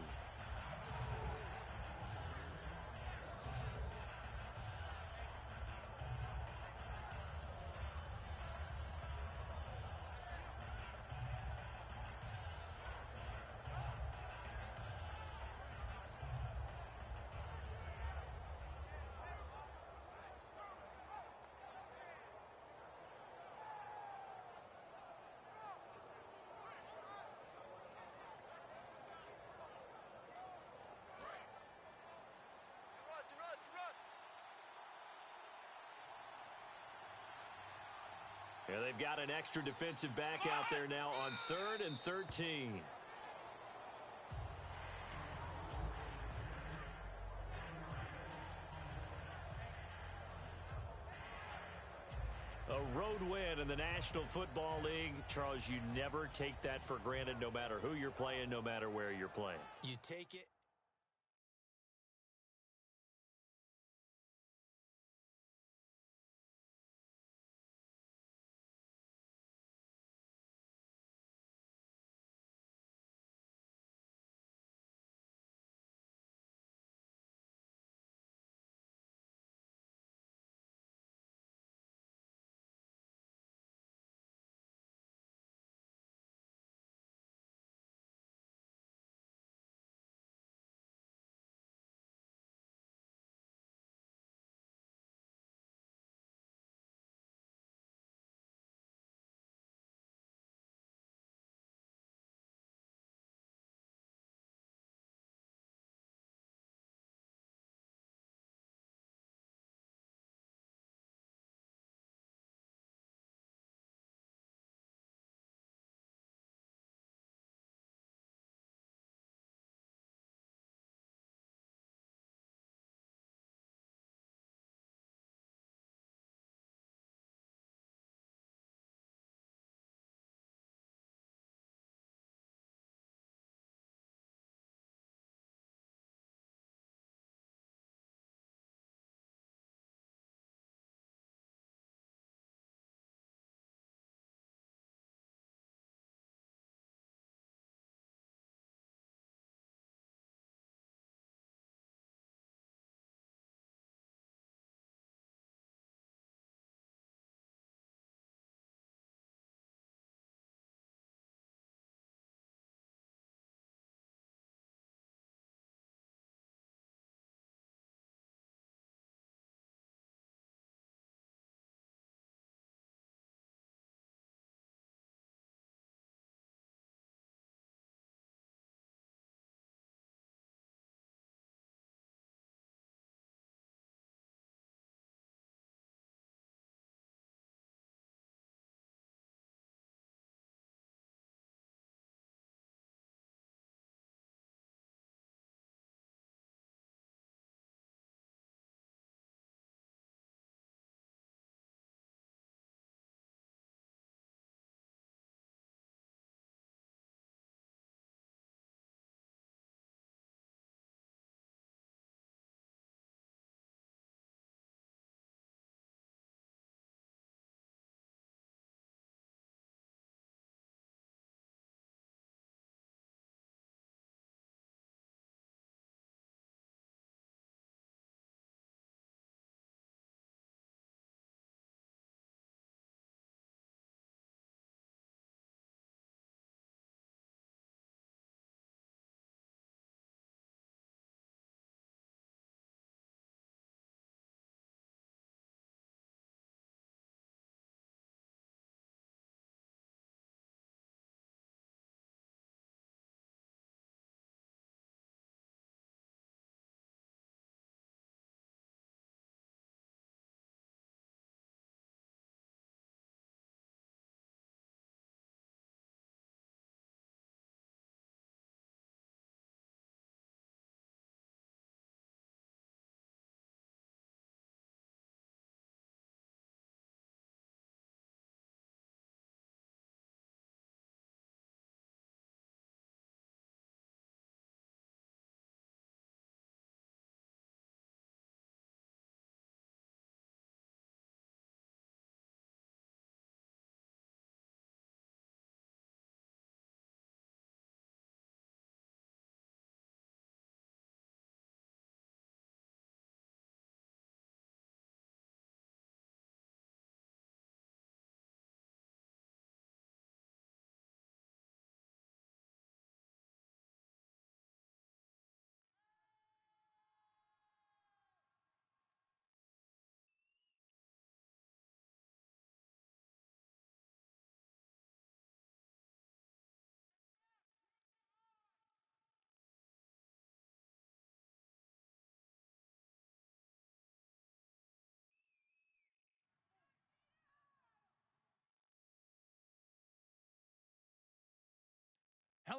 Yeah, they've got an extra defensive back out there now on 3rd and 13. A road win in the National Football League. Charles, you never take that for granted no matter who you're playing, no matter where you're playing. You take it.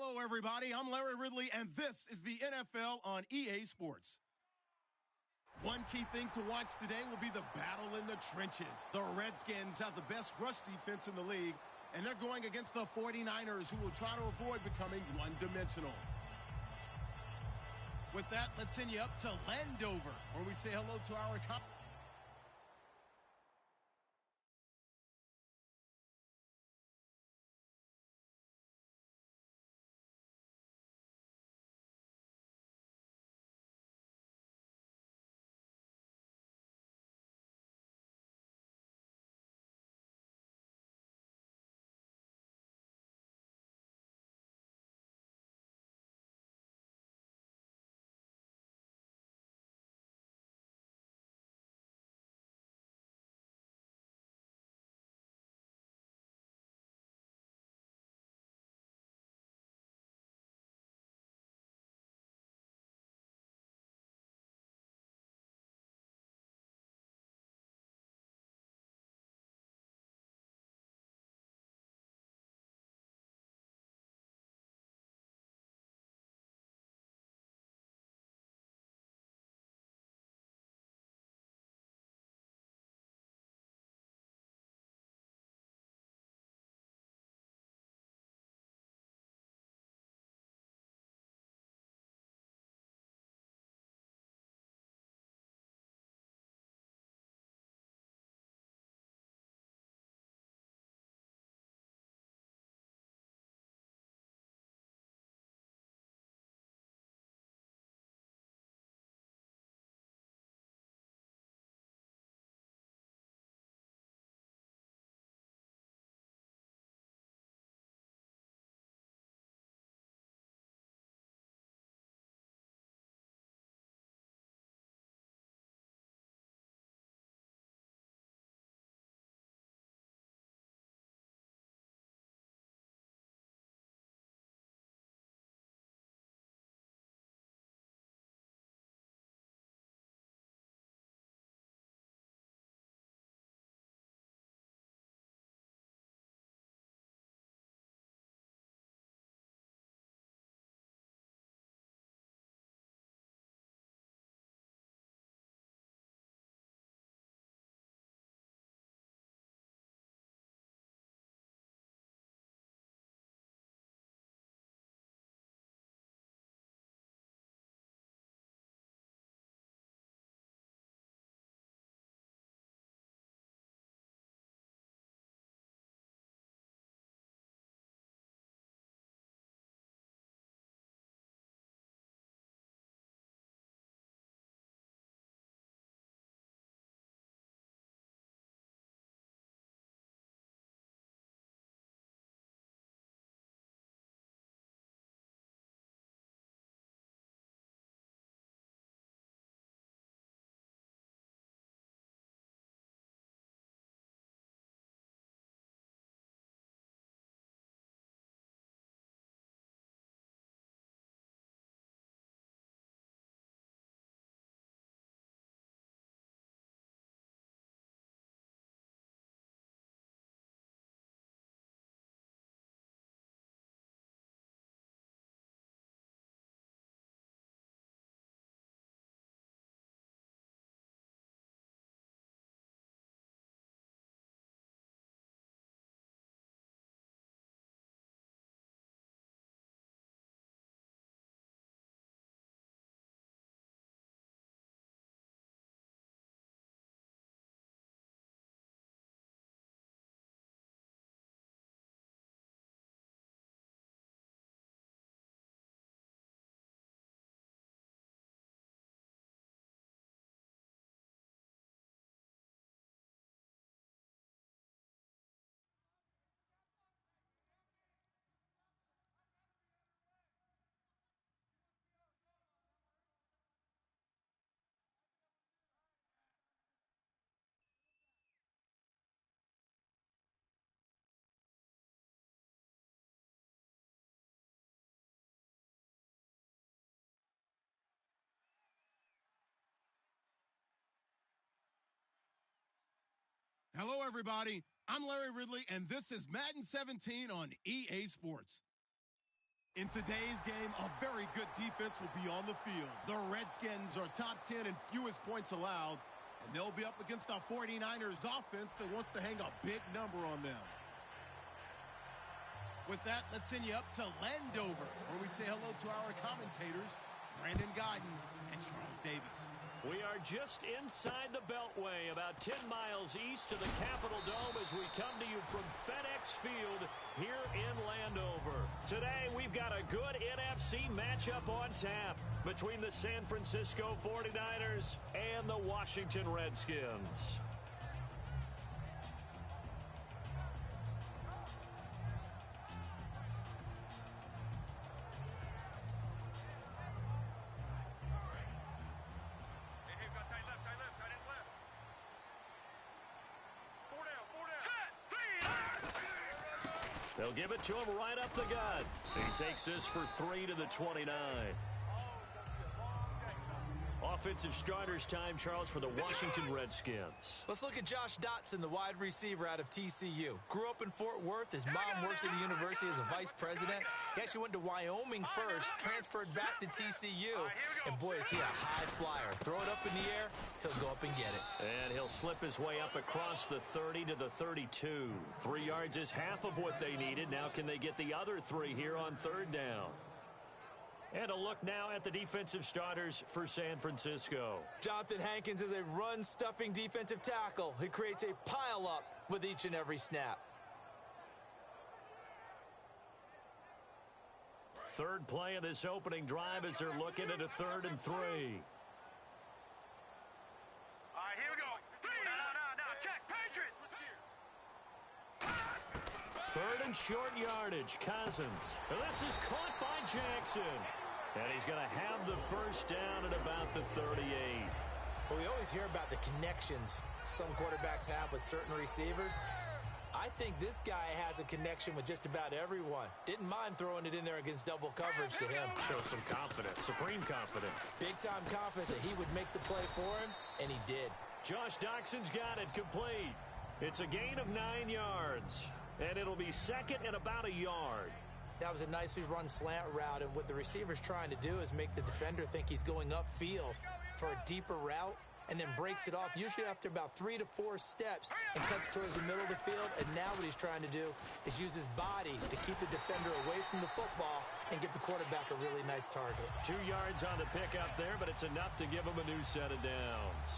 Hello, everybody. I'm Larry Ridley, and this is the NFL on EA Sports. One key thing to watch today will be the battle in the trenches. The Redskins have the best rush defense in the league, and they're going against the 49ers, who will try to avoid becoming one-dimensional. With that, let's send you up to Landover, where we say hello to our Hello, everybody. I'm Larry Ridley, and this is Madden 17 on EA Sports. In today's game, a very good defense will be on the field. The Redskins are top 10 in fewest points allowed, and they'll be up against a 49ers offense that wants to hang a big number on them. With that, let's send you up to Landover, where we say hello to our commentators, Brandon Godden and Charles Davis. We are just inside the Beltway, about 10 miles east of the Capitol Dome as we come to you from FedEx Field here in Landover. Today, we've got a good NFC matchup on tap between the San Francisco 49ers and the Washington Redskins. They'll give it to him right up the gut. He takes this for 3 to the 29. Offensive starters time, Charles, for the Washington Redskins. Let's look at Josh Dotson, the wide receiver out of TCU. Grew up in Fort Worth. His mom works at the university as a vice president. He actually went to Wyoming first, transferred back to TCU. And boy, is he a high flyer. Throw it up in the air, he'll go up and get it. And he'll slip his way up across the 30 to the 32. 3 yards is half of what they needed. Now can they get the other 3 here on third down? And a look now at the defensive starters for San Francisco. Jonathan Hankins is a run-stuffing defensive tackle. He creates a pile-up with each and every snap. Third play of this opening drive as they're looking at a 3rd and 3. All right, here we go. No, check. Patriots. 3rd and short yardage. Cousins. And this is caught by Jackson. And he's going to have the first down at about the 38. Well, we always hear about the connections some quarterbacks have with certain receivers. I think this guy has a connection with just about everyone. Didn't mind throwing it in there against double coverage to him. Shows some confidence, supreme confidence. Big-time confidence that he would make the play for him, and he did. Josh Doxson's got it complete. It's a gain of 9 yards, and it'll be 2nd and about a yard. That was a nicely run slant route, and what the receiver's trying to do is make the defender think he's going upfield for a deeper route, and then breaks it off, usually after about 3 to 4 steps, and cuts towards the middle of the field. And now what he's trying to do is use his body to keep the defender away from the football and give the quarterback a really nice target. 2 yards on the pickup there, but it's enough to give him a new set of downs.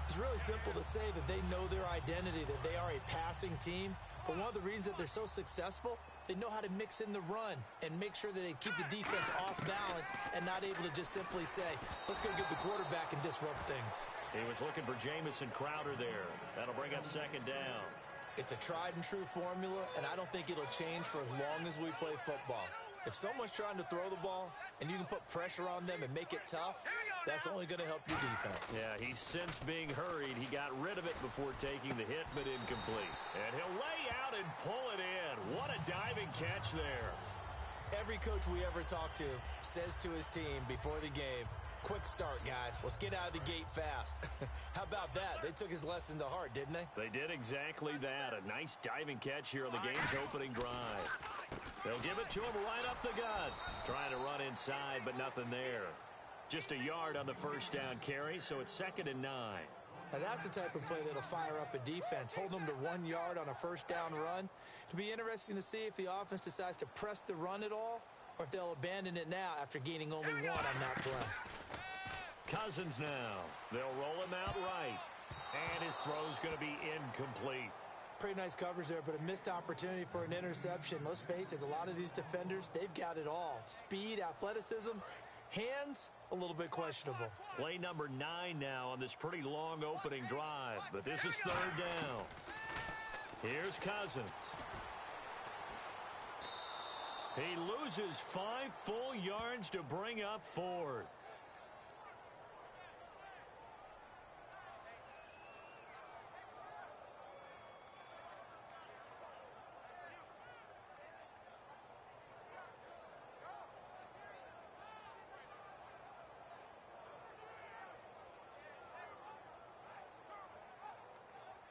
It's really simple to say that they know their identity, that they are a passing team. But one of the reasons that they're so successful, they know how to mix in the run and make sure that they keep the defense off balance and not able to just simply say, let's go get the quarterback and disrupt things. He was looking for Jamison Crowder there. That'll bring up 2nd down. It's a tried and true formula, and I don't think it'll change for as long as we play football. If someone's trying to throw the ball and you can put pressure on them and make it tough, that's only going to help your defense. Yeah, he's since being hurried. He got rid of it before taking the hit, but incomplete. And he'll lay out and pull it in. What a diving catch there. Every coach we ever talk to says to his team before the game, quick start, guys. Let's get out of the gate fast. How about that? They took his lesson to heart, didn't they? They did exactly that. A nice diving catch here on the game's opening drive. They'll give it to him right up the gut. Trying to run inside, but nothing there. Just a yard on the first down carry, so it's 2nd and 9. Now that's the type of play that'll fire up a defense. Hold them to 1 yard on a first down run. It'll be interesting to see if the offense decides to press the run at all, or if they'll abandon it now after gaining only 1 on that play. Cousins now. They'll roll him out right. And his throw's going to be incomplete. Pretty nice coverage there, but a missed opportunity for an interception. Let's face it, a lot of these defenders, they've got it all. Speed, athleticism, hands, a little bit questionable. Play number 9 now on this pretty long opening drive, but this is 3rd down. Here's Cousins. He loses 5 full yards to bring up 4th.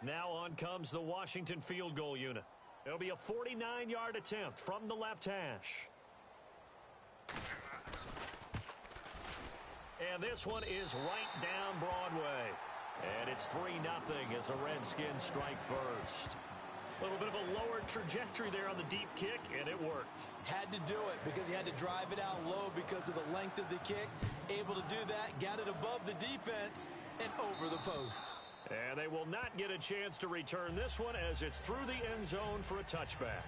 Now on comes the Washington field goal unit. It'll be a 49-yard attempt from the left hash. And this one is right down Broadway. And it's 3-0 as the Redskins strike first. A little bit of a lower trajectory there on the deep kick, and it worked. Had to do it because he had to drive it out low because of the length of the kick. Able to do that, got it above the defense and over the post. And they will not get a chance to return this one as it's through the end zone for a touchback.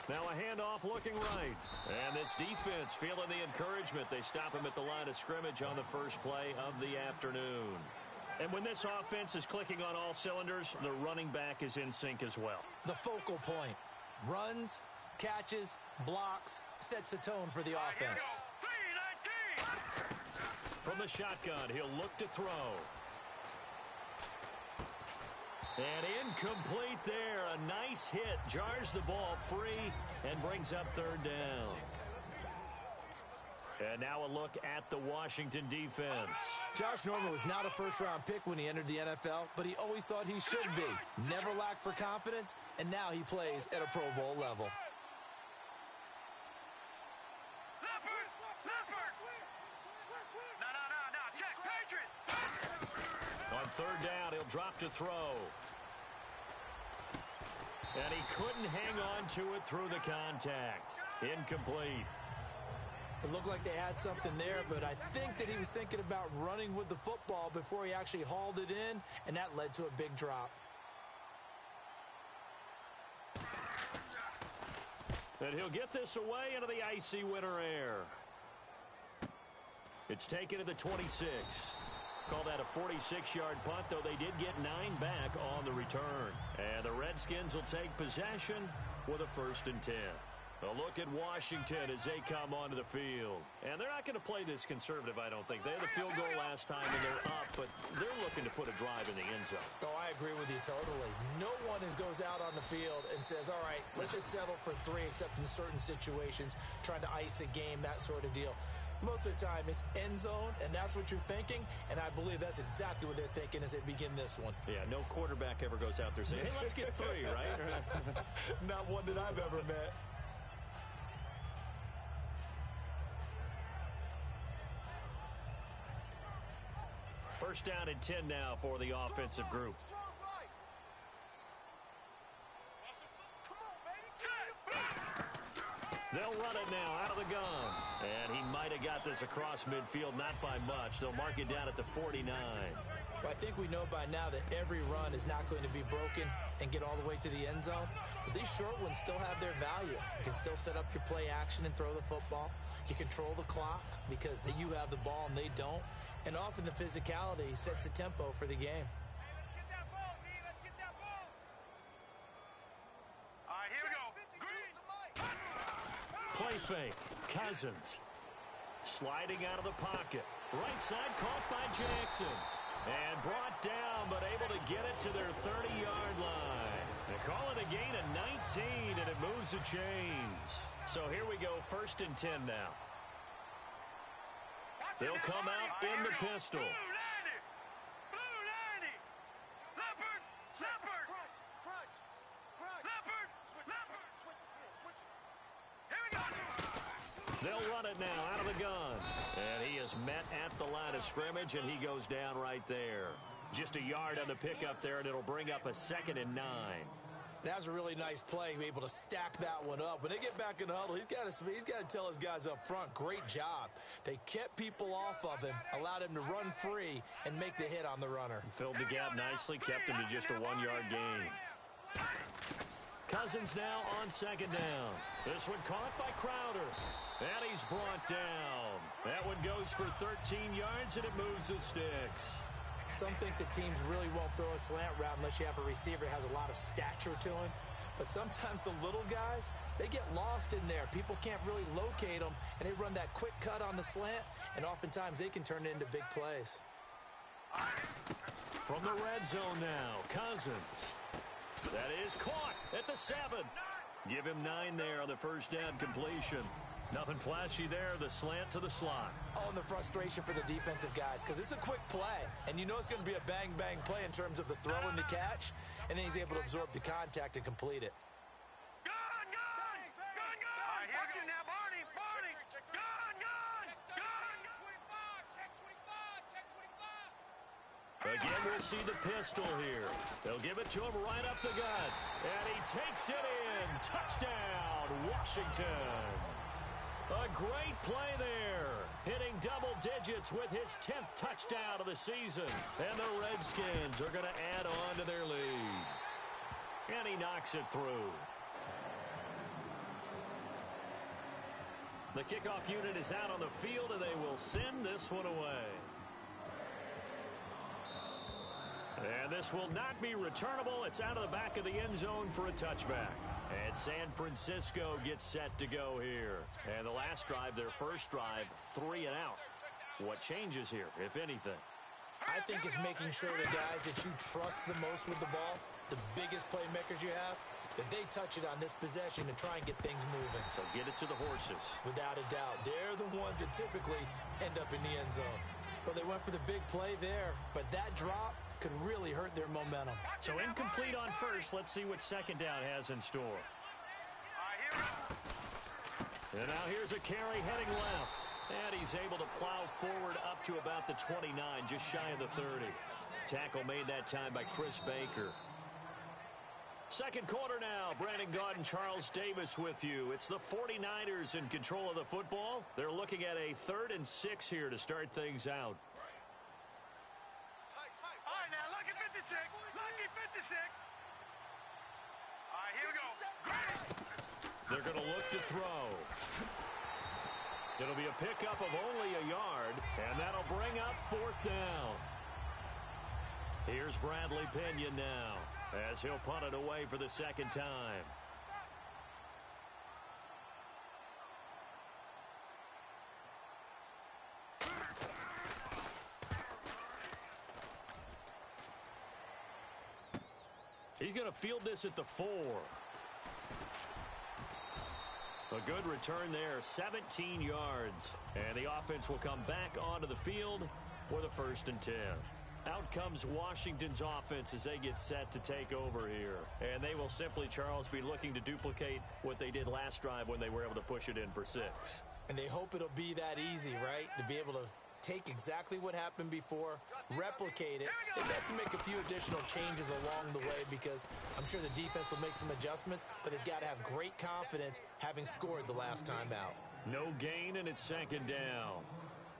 Now a handoff looking right. And this defense feeling the encouragement. They stop him at the line of scrimmage on the first play of the afternoon. And when this offense is clicking on all cylinders, the running back is in sync as well. The focal point. Runs, catches, blocks, sets the tone for the offense. From the shotgun, he'll look to throw. And incomplete there. A nice hit. Jars the ball free and brings up third down. And now a look at the Washington defense. Josh Norman was not a first-round pick when he entered the NFL, but he always thought he should be. Never lacked for confidence, and now he plays at a Pro Bowl level. On third down, he'll drop to throw. And he couldn't hang on to it through the contact. Incomplete. It looked like they had something there, but I think that he was thinking about running with the football before he actually hauled it in, and that led to a big drop. And he'll get this away into the icy winter air. It's taken to the 26. Call that a 46-yard punt, though they did get 9 back on the return. And the Redskins will take possession with a 1st and 10. A look at Washington as they come onto the field. And they're not going to play this conservative, I don't think. They had the field goal last time, and they're up, but they're looking to put a drive in the end zone. Oh, I agree with you totally. No one goes out on the field and says, all right, let's just settle for 3, except in certain situations, trying to ice a game, that sort of deal. Most of the time, it's end zone, and that's what you're thinking, and I believe that's exactly what they're thinking as they begin this one. Yeah, no quarterback ever goes out there saying, hey, let's get 3, right? Not one that I've ever met. First down and 10 now for the offensive group. They'll run it now out of the gun. And he might have got this across midfield, not by much. They'll mark it down at the 49. Well, I think we know by now that every run is not going to be broken and get all the way to the end zone. But these short ones still have their value. You can still set up your play action and throw the football. You control the clock because you have the ball and they don't. And often the physicality sets the tempo for the game. Play fake. Cousins. Sliding out of the pocket. Right side caught by Jackson. And brought down, but able to get it to their 30-yard line. They call it a gain of 19, and it moves the chains. So here we go, 1st and 10 now. They'll come out in the pistol. They'll run it now out of the gun. And he is met at the line of scrimmage, and he goes down right there. Just a yard on the pickup there, and it'll bring up a 2nd and 9. That was a really nice play, able to stack that one up. When they get back in the huddle, he's got to tell his guys up front, great job. They kept people off of him, allowed him to run free, and make the hit on the runner. Filled the gap nicely, kept him to just a 1-yard gain. Cousins now on 2nd down. This one caught by Crowder. And he's brought down. That one goes for 13 yards, and it moves the sticks. Some think that teams really won't throw a slant route unless you have a receiver that has a lot of stature to him. But sometimes the little guys, they get lost in there. People can't really locate them, and they run that quick cut on the slant, and oftentimes they can turn it into big plays. From the red zone now, Cousins. That is caught at the 7. Give him 9 there on the first down completion. Nothing flashy there, the slant to the slot. Oh, and the frustration for the defensive guys, because it's a quick play, and you know it's going to be a bang-bang play in terms of the throw and the catch, and then he's able to absorb the contact and complete it. Again, we'll see the pistol here. They'll give it to him right up the gut. And he takes it in. Touchdown, Washington. A great play there. Hitting double digits with his 10th touchdown of the season. And the Redskins are going to add on to their lead. And he knocks it through. The kickoff unit is out on the field, and they will send this one away. And this will not be returnable. It's out of the back of the end zone for a touchback. And San Francisco gets set to go here. And the last drive, their first drive, 3 and out. What changes here, if anything? I think it's making sure the guys that you trust the most with the ball, the biggest playmakers you have, that they touch it on this possession to try and get things moving. So get it to the horses. Without a doubt. They're the ones that typically end up in the end zone. Well, they went for the big play there, but that drop could really hurt their momentum. So incomplete on first. Let's see what second down has in store. And now here's a carry heading left. And he's able to plow forward up to about the 29, just shy of the 30. Tackle made that time by Chris Baker. Second quarter now. Brandon Gaudin, Charles Davis with you. It's the 49ers in control of the football. They're looking at a 3rd and 6 here to start things out. They're going to look to throw. It'll be a pickup of only a yard, and that'll bring up 4th down. Here's Bradley Pinion now, as he'll punt it away for the second time. He's going to field this at the 4. A good return there, 17 yards. And the offense will come back onto the field for the 1st and 10. Out comes Washington's offense as they get set to take over here. And they will simply, Charles, be looking to duplicate what they did last drive when they were able to push it in for 6. And they hope it'll be that easy, right? To be able to take exactly what happened before, replicate it. They have to make a few additional changes along the way because I'm sure the defense will make some adjustments, but they've got to have great confidence having scored the last time out. No gain, and it's second down.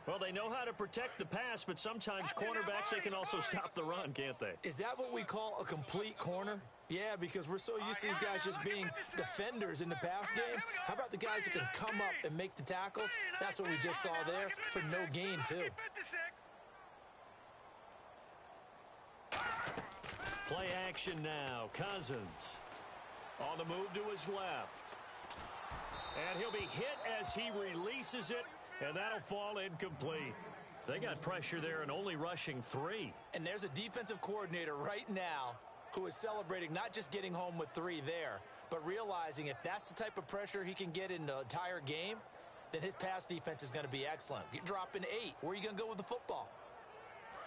Well, they know how to protect the pass, but sometimes cornerbacks, they can also stop the run, can't they? Is that what we call a complete corner? Yeah, because we're so used to these guys just being defenders in the pass game. How about the guys who can come up and make the tackles? That's what we just saw there for no gain, too. Play action now. Cousins on the move to his left. And he'll be hit as he releases it, and that'll fall incomplete. They got pressure there and only rushing 3. And there's a defensive coordinator right now who is celebrating not just getting home with 3 there, but realizing if that's the type of pressure he can get in the entire game, then his pass defense is going to be excellent. You're dropping 8. Where are you going to go with the football?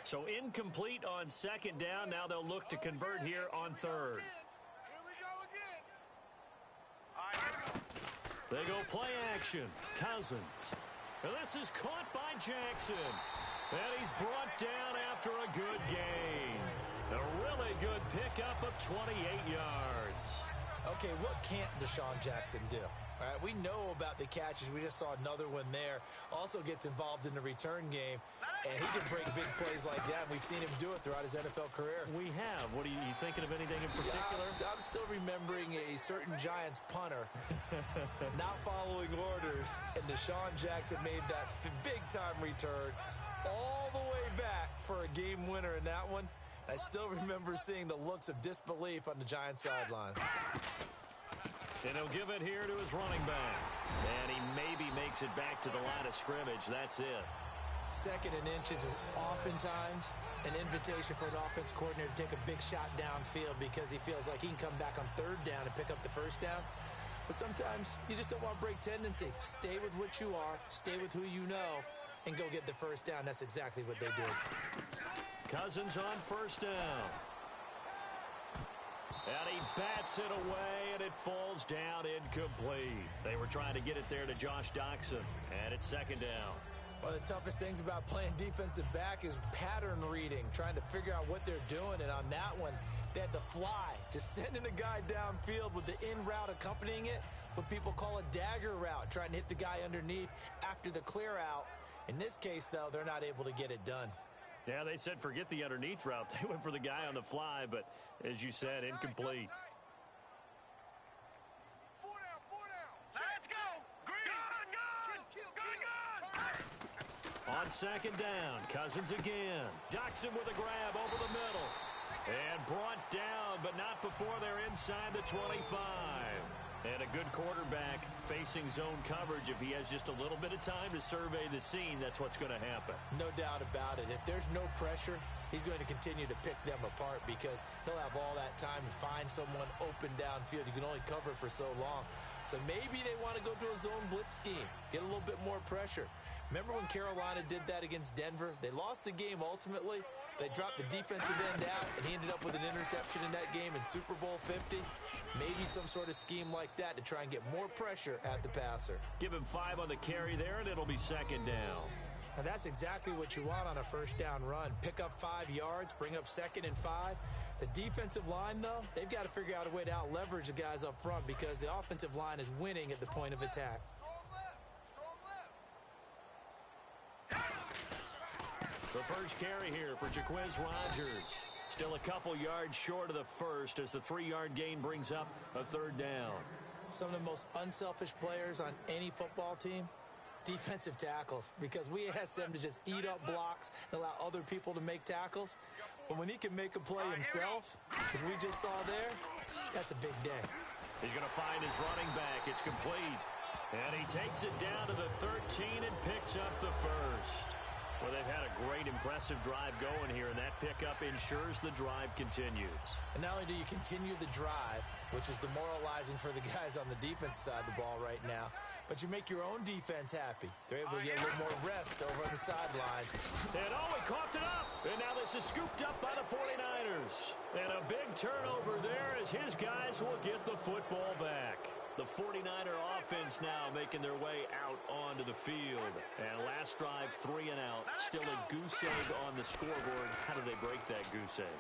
So incomplete on second down. Now they'll look to convert here on 3rd. Here we go again. They go play action. Cousins. And this is caught by Jackson. And he's brought down after a good gain. A really good pickup of 28 yards. Okay, what can't Deshaun Jackson do? All right, we know about the catches. We just saw another one there. Also gets involved in the return game, and he can break big plays like that. We've seen him do it throughout his NFL career. We have. What are you thinking of anything in particular? Yeah, I'm still remembering a certain Giants punter not following orders, and Deshaun Jackson made that big-time return all the way back for a game winner in that one. I still remember seeing the looks of disbelief on the Giants sideline. And he'll give it here to his running back. And he maybe makes it back to the line of scrimmage. That's it. 2nd and inches is oftentimes an invitation for an offense coordinator to take a big shot downfield because he feels like he can come back on 3rd down and pick up the 1st down. But sometimes you just don't want to break tendency. Stay with what you are, stay with who you know, and go get the first down. That's exactly what they did. Cousins on first down. And he bats it away, and it falls down incomplete. They were trying to get it there to Josh Doxson, and it's second down. One of the toughest things about playing defensive back is pattern reading, trying to figure out what they're doing. And on that one, they had the fly, just sending a guy downfield with the in route accompanying it, what people call a dagger route, trying to hit the guy underneath after the clear out. In this case, though, they're not able to get it done. Yeah, they said forget the underneath route. They went for the guy on the fly, but as you said, incomplete. Four down. Let's go. Green. Good. On second down, Cousins again. Doxson with a grab over the middle. And brought down, but not before they're inside the 25. And a good quarterback facing zone coverage. If he has just a little bit of time to survey the scene, that's what's going to happen. No doubt about it. If there's no pressure, he's going to continue to pick them apart because he'll have all that time to find someone open downfield. You can only cover for so long. So maybe they want to go to a zone blitz scheme, get a little bit more pressure. Remember when Carolina did that against Denver? They lost the game ultimately. They dropped the defensive end out, and he ended up with an interception in that game in Super Bowl 50. Maybe some sort of scheme like that to try and get more pressure at the passer. Give him 5 on the carry there, and it'll be second down. And that's exactly what you want on a first down run. Pick up 5 yards, bring up 2nd and 5. The defensive line, though, they've got to figure out a way to out-leverage the guys up front because the offensive line is winning at the point of attack. The first carry here for Jaquiz Rodgers. Still a couple yards short of the first as the 3-yard gain brings up a third down. Some of the most unselfish players on any football team, defensive tackles, because we ask them to just eat up blocks and allow other people to make tackles. But when he can make a play himself, as we just saw there, that's a big day. He's going to find his running back. It's complete. And he takes it down to the 13 and picks up the first. Well, they've had a great, impressive drive going here, and that pickup ensures the drive continues. And not only do you continue the drive, which is demoralizing for the guys on the defense side of the ball right now, but you make your own defense happy. They're able to get a little more rest over on the sidelines. And he coughed it up. And now this is scooped up by the 49ers. And a big turnover there as his guys will get the football back. The 49er offense now making their way out onto the field. And last drive, 3 and out. Still a goose egg on the scoreboard. How do they break that goose egg?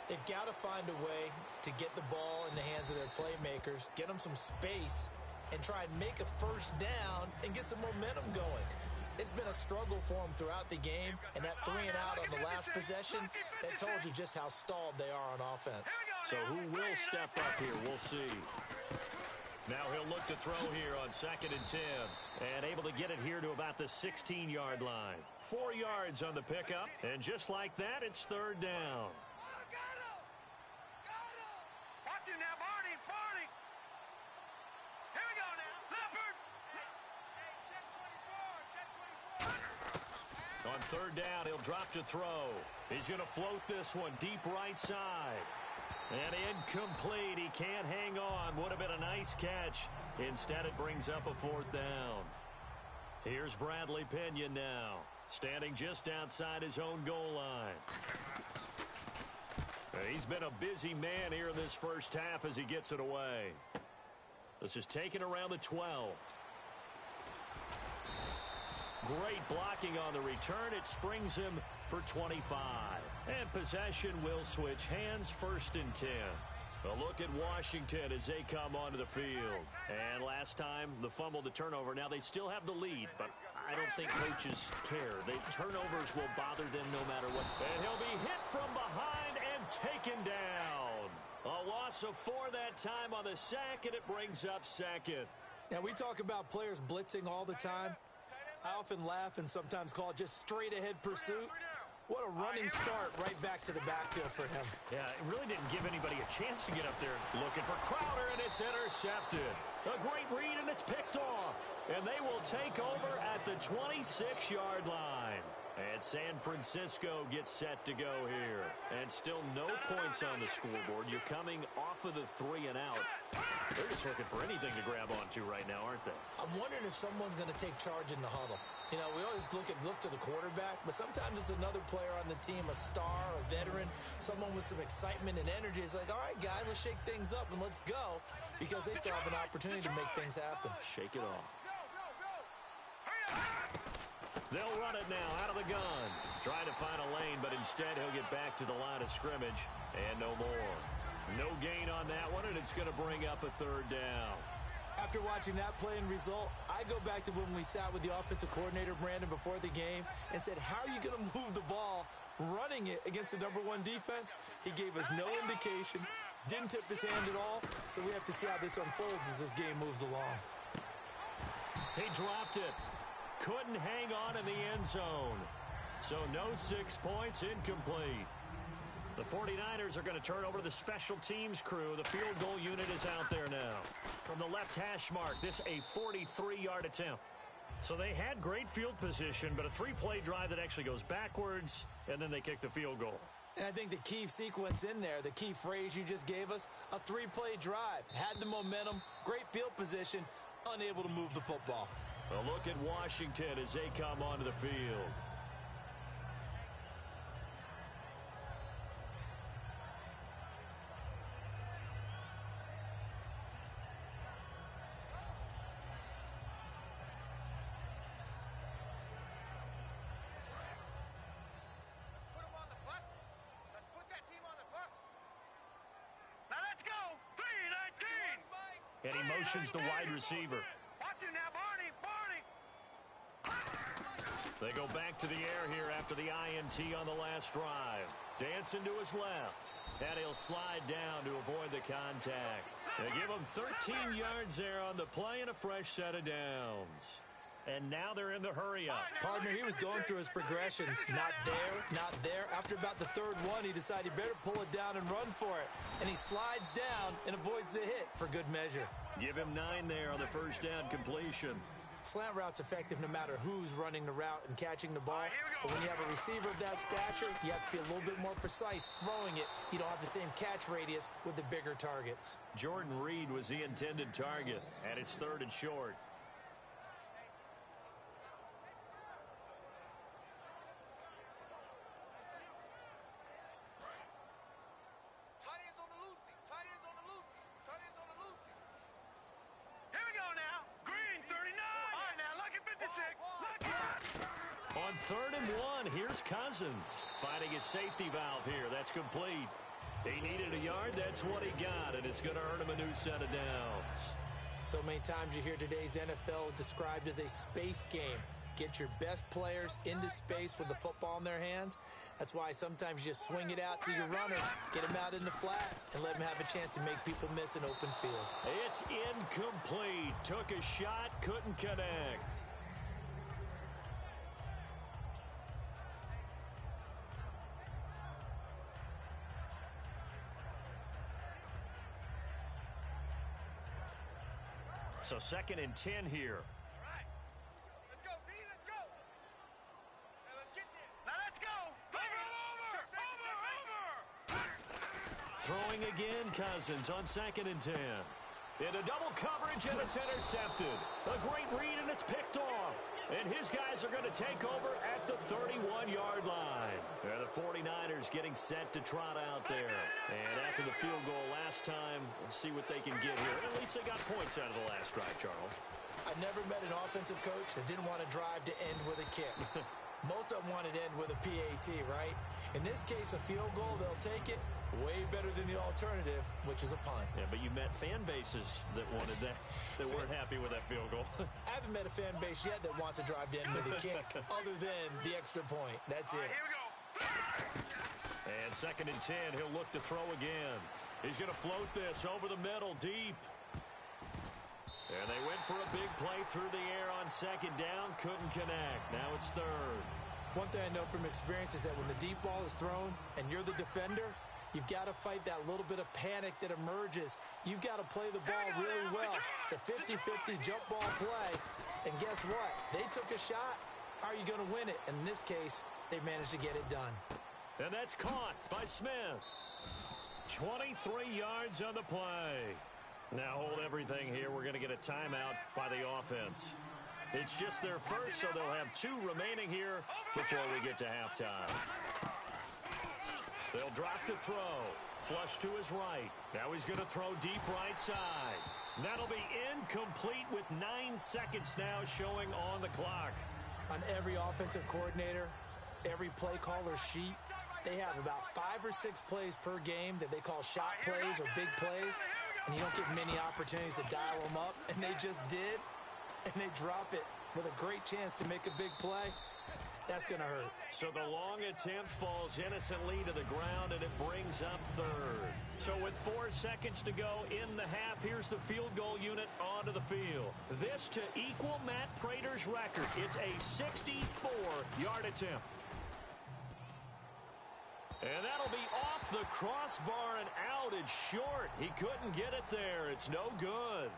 They've got to find a way to get the ball in the hands of their playmakers, get them some space, and try and make a first down and get some momentum going. It's been a struggle for them throughout the game, and that 3 and out on the last possession, that told you just how stalled they are on offense. So who will step up here? We'll see. Now he'll look to throw here on 2nd and 10. And able to get it here to about the 16-yard line. 4 yards on the pickup. And just like that, it's third down. Got him! Watch him now, Barney! Here we go now. Leopard! Hey, check 24. On third down, he'll drop to throw. He's going to float this one deep right side. And incomplete. He can't hang on. Would have been a nice catch. Instead, it brings up a 4th down. Here's Bradley Pinion now, standing just outside his own goal line. He's been a busy man here in this first half as he gets it away. This is taken around the 12. Great blocking on the return. It springs him for 25. And possession will switch hands, 1st and 10. A look at Washington as they come onto the field. And last time, the fumble, the turnover. Now they still have the lead, but I don't think coaches care. The turnovers will bother them no matter what. And he'll be hit from behind and taken down. A loss of 4 that time on the sack, and it brings up 2nd. Now, we talk about players blitzing all the time. I often laugh and sometimes call it just straight-ahead pursuit. What a running start right back to the backfield for him. Yeah, it really didn't give anybody a chance to get up there. Looking for Crowder, and it's intercepted. A great read, and it's picked off. And they will take over at the 26-yard line. And San Francisco gets set to go here. And still no points on the scoreboard. You're coming off of the 3 and out. They're just looking for anything to grab onto right now, aren't they? I'm wondering if someone's going to take charge in the huddle. You know, we always look to the quarterback, but sometimes it's another player on the team, a star, a veteran, someone with some excitement and energy. It's like, all right, guys, let's shake things up and let's go, because they still have an opportunity to make things happen. Shake it off. They'll run it now out of the gun. Trying to find a lane, but instead he'll get back to the line of scrimmage. And no more. No gain on that one, and it's going to bring up a 3rd down. After watching that play and result, I go back to when we sat with the offensive coordinator, Brandon, before the game and said, how are you going to move the ball running it against the #1 defense? He gave us no indication, didn't tip his hand at all, so we have to see how this unfolds as this game moves along. He dropped it. Couldn't hang on in the end zone. So no 6 points, incomplete. The 49ers are going to turn over to the special teams crew. The field goal unit is out there now. From the left hash mark, this a 43-yard attempt. So they had great field position, but a 3-play drive that actually goes backwards, and then they kick the field goal. And I think the key sequence in there, the key phrase you just gave us, a 3-play drive. Had the momentum, great field position, unable to move the football. A look at Washington as they come onto the field. And he motions the wide receiver. Watch it now, Barney. They go back to the air here after the INT on the last drive. Dancing to his left. And he'll slide down to avoid the contact. They give him 13 yards there on the play and a fresh set of downs. And now they're in the hurry-up. Partner, he was going through his progressions. Not there, not there. After about the 3rd one, he decided he better pull it down and run for it. And he slides down and avoids the hit for good measure. Give him 9 there on the first down completion. Slant route's effective no matter who's running the route and catching the ball. But when you have a receiver of that stature, you have to be a little bit more precise throwing it. You don't have the same catch radius with the bigger targets. Jordan Reed was the intended target, and it's 3rd and short. On 3rd and 1, here's Cousins finding his safety valve here. That's complete. He needed a yard. That's what he got, and it's going to earn him a new set of downs. So many times you hear today's NFL described as a space game. Get your best players into space with the football in their hands. That's why sometimes you just swing it out to your runner, get him out in the flat, and let him have a chance to make people miss an open field. It's incomplete. Took a shot, couldn't connect. So 2nd and 10 here. All right. Let's go, D. Let's go. Now let's get there. Now let's go. Over. Throwing again, Cousins on 2nd and 10. Into double coverage, and it's intercepted. A great read, and it's picked off. And his guys are going to take over at the 31-yard line. The 49ers getting set to trot out there. And after the field goal last time, we'll see what they can get here. At least they got points out of the last drive, Charles. I never met an offensive coach that didn't want to drive to end with a kick. Most of them want it to end with a PAT, right? In this case, a field goal, they'll take it. Way better than the alternative, which is a punt. Yeah, but you met fan bases that wanted that, that weren't happy with that field goal. I haven't met a fan base yet that wants to drive to end with a kick, other than the extra point. That's it. Here we go. And 2nd and 10, he'll look to throw again. He's going to float this over the middle, deep. And they went for a big play through the air on 2nd down, couldn't connect. Now it's 3rd. One thing I know from experience is that when the deep ball is thrown and you're the defender, you've got to fight that little bit of panic that emerges. You've got to play the ball really well. It's a 50-50 jump ball play. And guess what? They took a shot. how are you going to win it? And in this case, they managed to get it done. And that's caught by Smith. 23 yards on the play. Now hold everything here. We're going to get a timeout by the offense. It's just their first, so they'll have 2 remaining here before we get to halftime. They'll drop the throw. Flush to his right. Now he's going to throw deep right side. That'll be incomplete with 9 seconds now showing on the clock. On every offensive coordinator, every play caller sheet, they have about 5 or 6 plays per game that they call shot plays or big plays, and you don't get many opportunities to dial them up, and they just did, and they drop it with a great chance to make a big play. That's going to hurt. So the long attempt falls innocently to the ground, and it brings up third. So with 4 seconds to go in the half, here's the field goal unit onto the field. This to equal Matt Prater's record. It's a 64-yard attempt. And that'll be off the crossbar and out. It's short. He couldn't get it there. It's no good.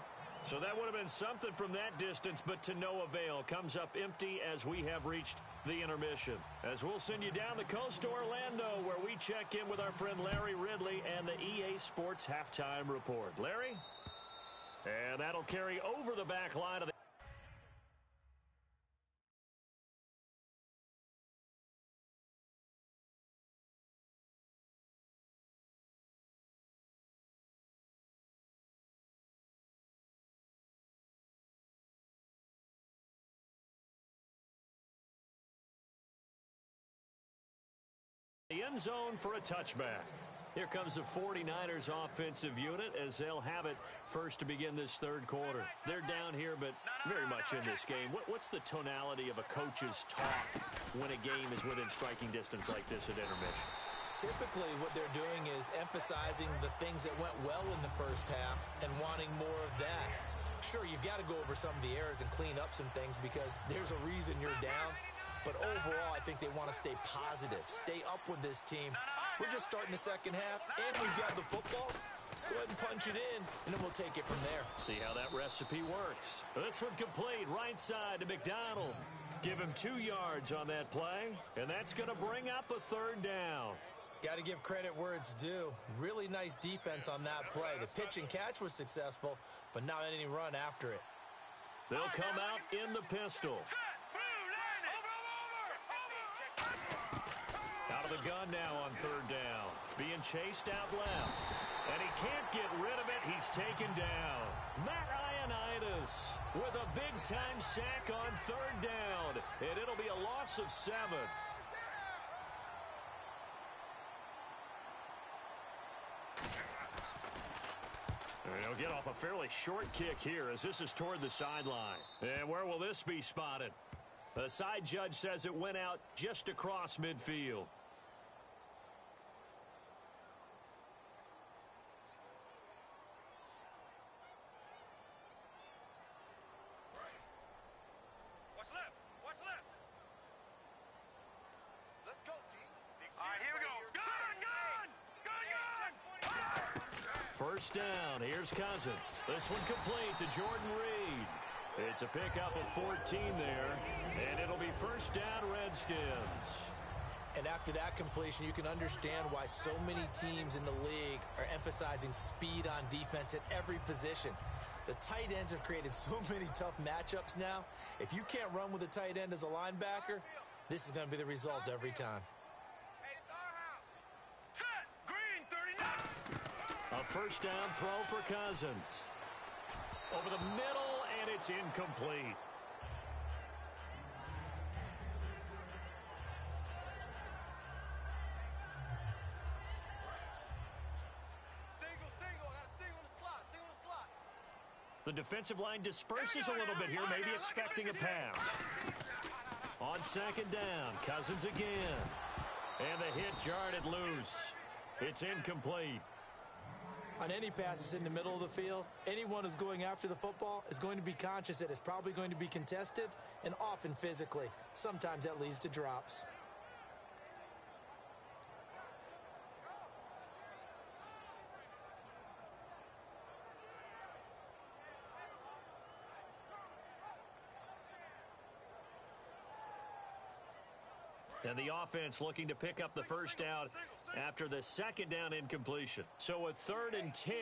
So that would have been something from that distance, but to no avail. Comes up empty as we have reached the intermission. As we'll send you down the coast to Orlando, where we check in with our friend Larry Ridley and the EA Sports Halftime Report. Larry? And that'll carry over the back line of the end zone for a touchback. Here comes the 49ers offensive unit as they'll have it first to begin this third quarter. They're down here, but very much in this game. What's the tonality of a coach's talk when a game is within striking distance like this at intermission? Typically, what they're doing is emphasizing the things that went well in the first half and wanting more of that. Sure, you've got to go over some of the errors and clean up some things because there's a reason you're down. But overall, I think they want to stay positive, stay up with this team. We're just starting the second half, and we've got the football. Let's go ahead and punch it in, and then we'll take it from there. See how that recipe works. This one complete, right side to McDonald. Give him 2 yards on that play, and that's going to bring up a third down. Got to give credit where it's due. Really nice defense on that play. The pitch and catch was successful, but not any run after it. They'll come out in the pistol. Out of the gun now on third down. Being chased out left. And he can't get rid of it. He's taken down. Matt Ioannidis with a big-time sack on third down. And it'll be a loss of 7. And he'll get off a fairly short kick here as this is toward the sideline. And where will this be spotted? The side judge says it went out just across midfield. What's left? What's left? Let's go, D. All right, here we go. Gun! First down. Here's Cousins. This one complete to Jordan Reed. It's a pickup of 14 there, and it'll be first down Redskins. And after that completion, you can understand why so many teams in the league are emphasizing speed on defense at every position. The tight ends have created so many tough matchups now. If you can't run with a tight end as a linebacker, this is going to be the result every time. Hey, it's our house. Set. Green, 39. A first down throw for Cousins. Over the middle, and it's incomplete. Single. I got a single in the slot. The defensive line disperses a little bit here, maybe expecting a pass. On second down, Cousins again. And the hit jarred it loose. It's incomplete. On any passes in the middle of the field, anyone who's going after the football is going to be conscious that it's probably going to be contested and often physically. Sometimes that leads to drops. And the offense looking to pick up the first down after the second down incompletion. So a 3rd and 10,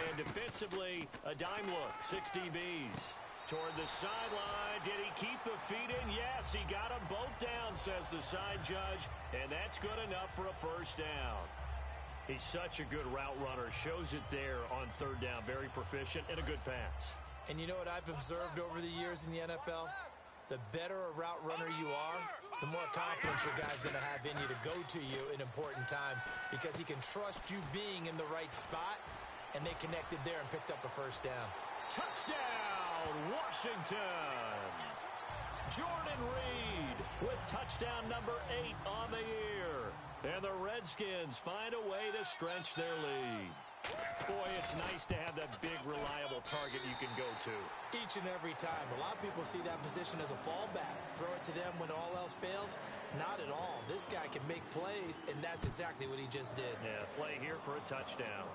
and defensively, a dime look, 6 DBs. Toward the sideline, did he keep the feet in? Yes, he got them both down, says the side judge, and that's good enough for a first down. He's such a good route runner, shows it there on 3rd down, very proficient and a good pass. And you know what I've observed over the years in the NFL? The better a route runner you are, the more confidence your guy's going to have in you to go to you in important times because he can trust you being in the right spot, and they connected there and picked up a first down. Touchdown, Washington! Jordan Reed with touchdown number 8 on the year. And the Redskins find a way to stretch their lead. Boy, it's nice to have that big, reliable target you can go to. Each and every time. A lot of people see that position as a fallback. Throw it to them when all else fails. Not at all. This guy can make plays, and that's exactly what he just did. Yeah, play here for a touchdown.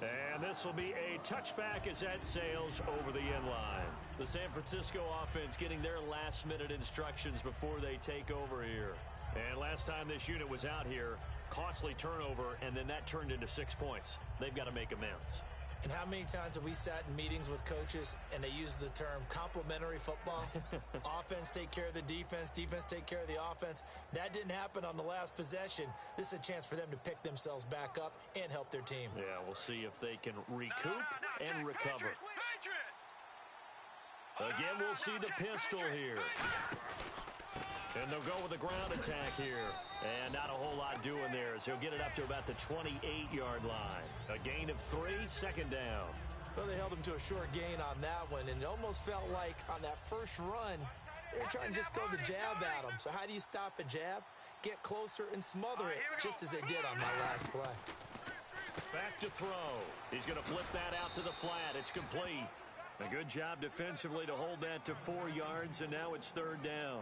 And this will be a touchback as that sails over the end line. The San Francisco offense getting their last-minute instructions before they take over here. And last time this unit was out here, costly turnover, and then that turned into 6 points. They've got to make amends. And how many times have we sat in meetings with coaches and they use the term complementary football? Offense take care of the defense, defense take care of the offense. That didn't happen on the last possession. This is a chance for them to pick themselves back up and help their team. Yeah, we'll see if they can recoup and recover. Again, we'll see the pistol here. And they'll go with the ground attack here. And not a whole lot doing there as he'll get it up to about the 28-yard line. A gain of 3, second down. Well, they held him to a short gain on that one, and it almost felt like on that first run, they were trying to just throw the jab at him. So how do you stop a jab? Get closer and smother it, just as they did on that last play. Back to throw. He's going to flip that out to the flat. It's complete. A good job defensively to hold that to 4 yards, and now it's 3rd down.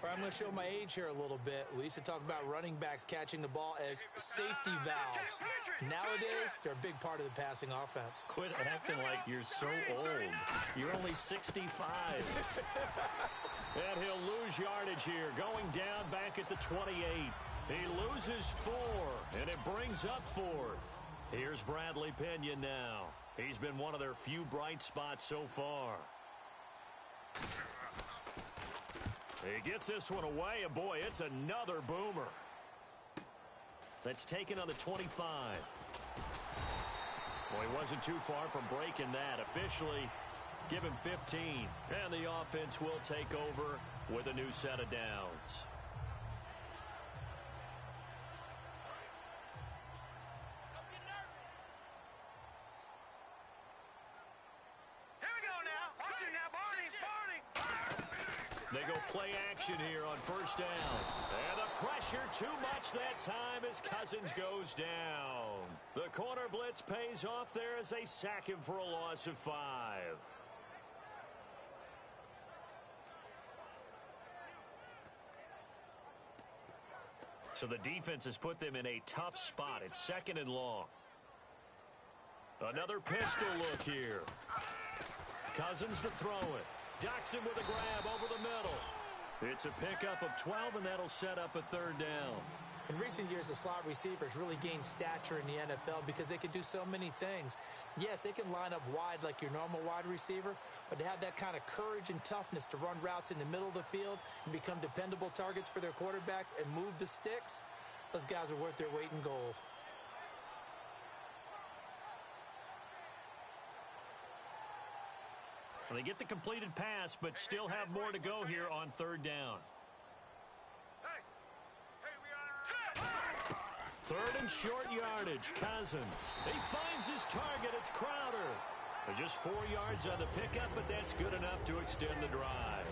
I'm going to show my age here a little bit. We used to talk about running backs catching the ball as safety valves. Nowadays, they're a big part of the passing offense. Quit acting like you're so old. You're only 65. And he'll lose yardage here, going down back at the 28. He loses 4, and it brings up 4th. Here's Bradley Pinion now. He's been one of their few bright spots so far. He gets this one away, and boy, it's another boomer. That's taken on the 25. Well, he wasn't too far from breaking that. Officially, give him 15. And the offense will take over with a new set of downs. They go play action here on first down. And the pressure too much that time as Cousins goes down. The corner blitz pays off there as they sack him for a loss of 5. So the defense has put them in a tough spot. It's 2nd and long. Another pistol look here. Cousins to throw it. Docks him with a grab over the middle. It's a pickup of 12, and that'll set up a 3rd down. In recent years, the slot receivers really gained stature in the NFL because they can do so many things. Yes, they can line up wide like your normal wide receiver, but to have that kind of courage and toughness to run routes in the middle of the field and become dependable targets for their quarterbacks and move the sticks, those guys are worth their weight in gold. They get the completed pass, but still have more to go here on 3rd down. 3rd and short yardage. Cousins. He finds his target. It's Crowder. They're just 4 yards on the pickup, but that's good enough to extend the drive.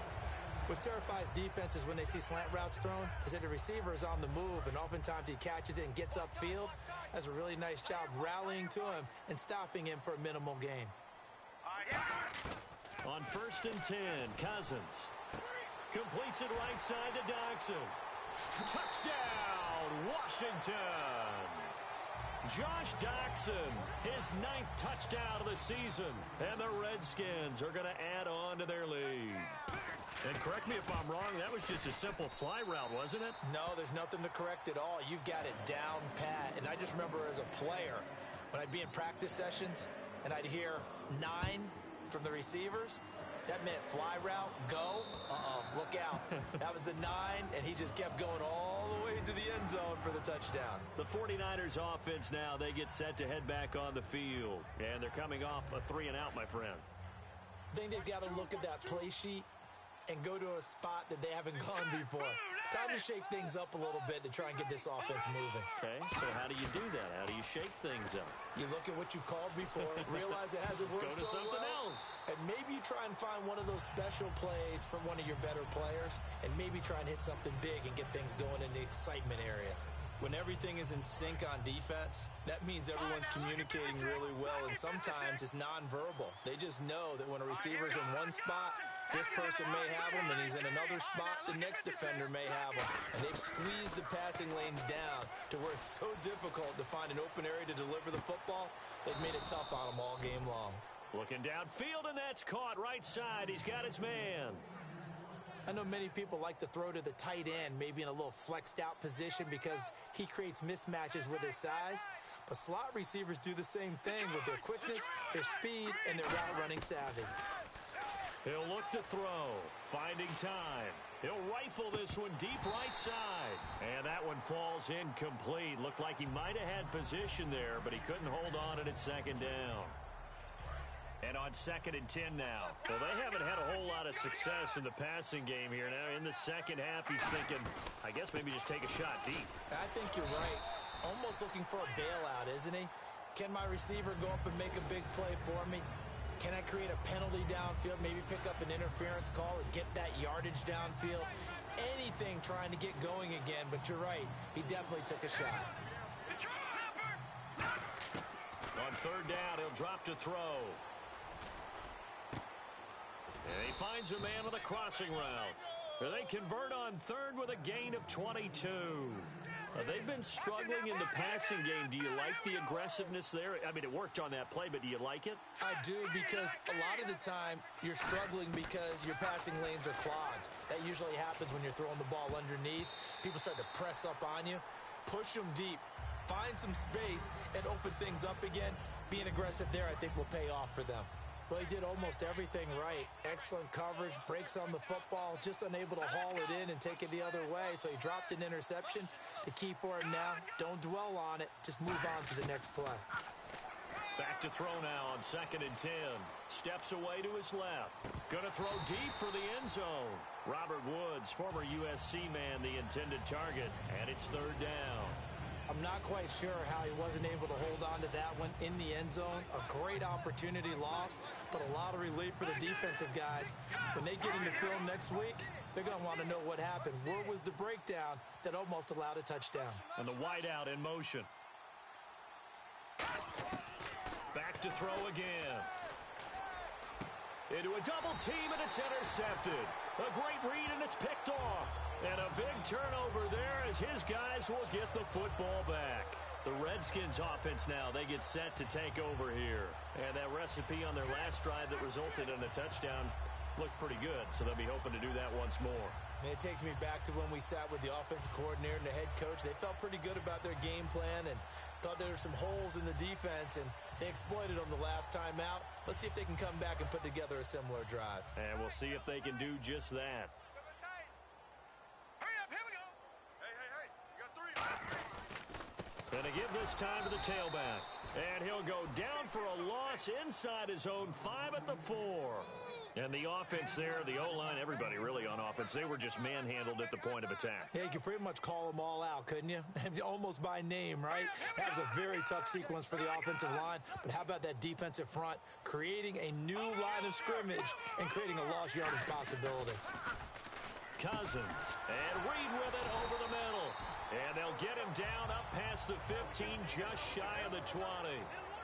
What terrifies defenses when they see slant routes thrown is that the receiver is on the move, and oftentimes he catches it and gets upfield. Does a really nice job rallying to him and stopping him for a minimal gain. On 1st and 10, Cousins completes it right side to Doctson. Touchdown, Washington! Josh Doctson, his 9th touchdown of the season, and the Redskins are going to add on to their lead. And correct me if I'm wrong, that was just a simple fly route, wasn't it? No, there's nothing to correct at all. You've got it down pat. And I just remember as a player, when I'd be in practice sessions and I'd hear 9 from the receivers, that meant fly route, go, look out. That was the 9, and he just kept going all the way into the end zone for the touchdown. The 49ers offense now, they get set to head back on the field. And they're coming off a 3-and-out, my friend. I think they've got to look at that play sheet and go to a spot that they haven't gone before. Time to shake things up a little bit to try and get this offense moving. Okay, so how do you do that? How do you shake things up? You look at what you've called before, realize it hasn't worked Go to so something well, else. and maybe you try and find one of those special plays from one of your better players, and maybe try and hit something big and get things going in the excitement area. When everything is in sync on defense, that means everyone's communicating really well, and sometimes it's nonverbal. They just know that when a receiver's in one spot, this person may have him, and he's in another spot, the next defender may have him. And they've squeezed the passing lanes down to where it's so difficult to find an open area to deliver the football. They've made it tough on them all game long. Looking downfield, and that's caught right side. He's got his man. I know many people like to throw to the tight end, maybe in a little flexed out position because he creates mismatches with his size. But slot receivers do the same thing with their quickness, their speed, and their route running savvy. He'll look to throw, finding time. He'll rifle this one deep right side. And that one falls incomplete. Looked like he might have had position there, but he couldn't hold on at second down. And on 2nd and 10 now. Well, they haven't had a whole lot of success in the passing game here. Now, in the second half, he's thinking, I guess maybe just take a shot deep. I think you're right. Almost looking for a bailout, isn't he? Can my receiver go up and make a big play for me? Can I create a penalty downfield, maybe pick up an interference call and get that yardage downfield? Anything trying to get going again, but you're right. He definitely took a shot. On 3rd down, he'll drop to throw. And he finds a man on the crossing route. They convert on 3rd with a gain of 22. They've been struggling in the passing game. Do you like the aggressiveness there? I mean, it worked on that play, but do you like it? I do, because a lot of the time you're struggling because your passing lanes are clogged. That usually happens when you're throwing the ball underneath. People start to press up on you. Push them deep. Find some space and open things up again. Being aggressive there, I think, will pay off for them. Well, he did almost everything right. Excellent coverage, breaks on the football, just unable to haul it in and take it the other way. So he dropped an interception. The key for him now, don't dwell on it. Just move on to the next play. Back to throw now on 2nd and 10. Steps away to his left. Going to throw deep for the end zone. Robert Woods, former USC man, the intended target. And it's 3rd down. I'm not quite sure how he wasn't able to hold on to that one in the end zone. A great opportunity lost, but a lot of relief for the defensive guys. When they get into film next week, they're going to want to know what happened. Where was the breakdown that almost allowed a touchdown? And the wideout in motion. Back to throw again. Into a double team, and it's intercepted. A great read, and it's picked off. And a big turnover there as his guys will get the football back. The Redskins offense now, they get set to take over here. And that recipe on their last drive that resulted in a touchdown looked pretty good, so they'll be hoping to do that once more. It takes me back to when we sat with the offensive coordinator and the head coach. They felt pretty good about their game plan and thought there were some holes in the defense, and they exploited them the last time out. Let's see if they can come back and put together a similar drive. And we'll see if they can do just that. Hurry up, here we go. Hey, you got 3. And to give this time to the tailback. And he'll go down for a loss inside his own 5 at the 4. And the offense there, the O-line, everybody really on offense, they were just manhandled at the point of attack. Yeah, you could pretty much call them all out, couldn't you? Almost by name, right? That was a very tough sequence for the offensive line. But how about that defensive front creating a new line of scrimmage and creating a lost yardage possibility? Cousins, and Reed with it over the middle. And they'll get him down up past the 15, just shy of the 20.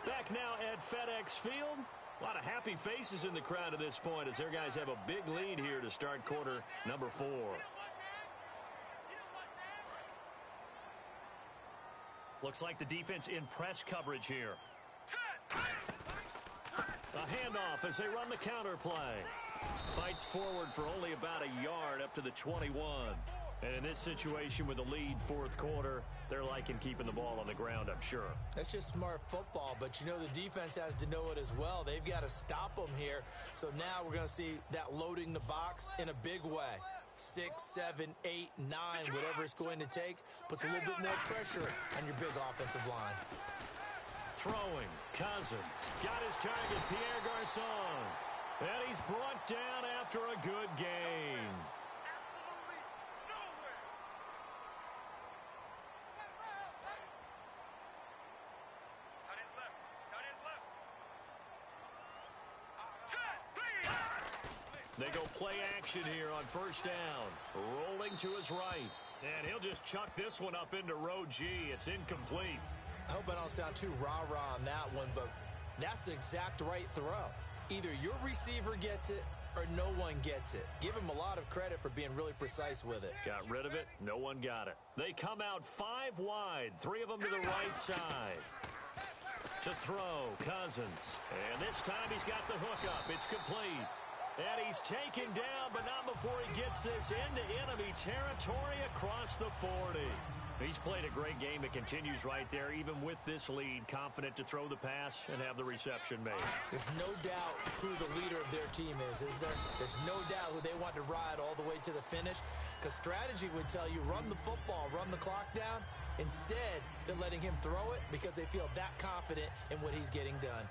Back now at FedEx Field. A lot of happy faces in the crowd at this point as their guys have a big lead here to start quarter number 4. Looks like the defense in press coverage here. A handoff as they run the counter play. Fights forward for only about a yard up to the 21. And in this situation with the lead fourth quarter, they're liking keeping the ball on the ground, I'm sure. That's just smart football, but you know the defense has to know it as well. They've got to stop them here. So now we're going to see that loading the box in a big way. 6, 7, 8, 9, whatever it's going to take, puts a little bit more pressure on your big offensive line. Throwing, Cousins, got his target, Pierre Garçon. And he's brought down after a good game. They go play action here on first down. Rolling to his right. And he'll just chuck this one up into row G. It's incomplete. I hope I don't sound too rah-rah on that one, but that's the exact right throw. Either your receiver gets it or no one gets it. Give him a lot of credit for being really precise with it. Got rid of it. No one got it. They come out 5 wide. 3 of them to the right side. To throw, Cousins. And this time he's got the hook up. It's complete. And he's taken down, but not before he gets this into enemy territory across the 40. He's played a great game. It continues right there, even with this lead, confident to throw the pass and have the reception made. There's no doubt who the leader of their team is there? There's no doubt who they want to ride all the way to the finish, because strategy would tell you run the football, run the clock down. Instead, they're letting him throw it because they feel that confident in what he's getting done.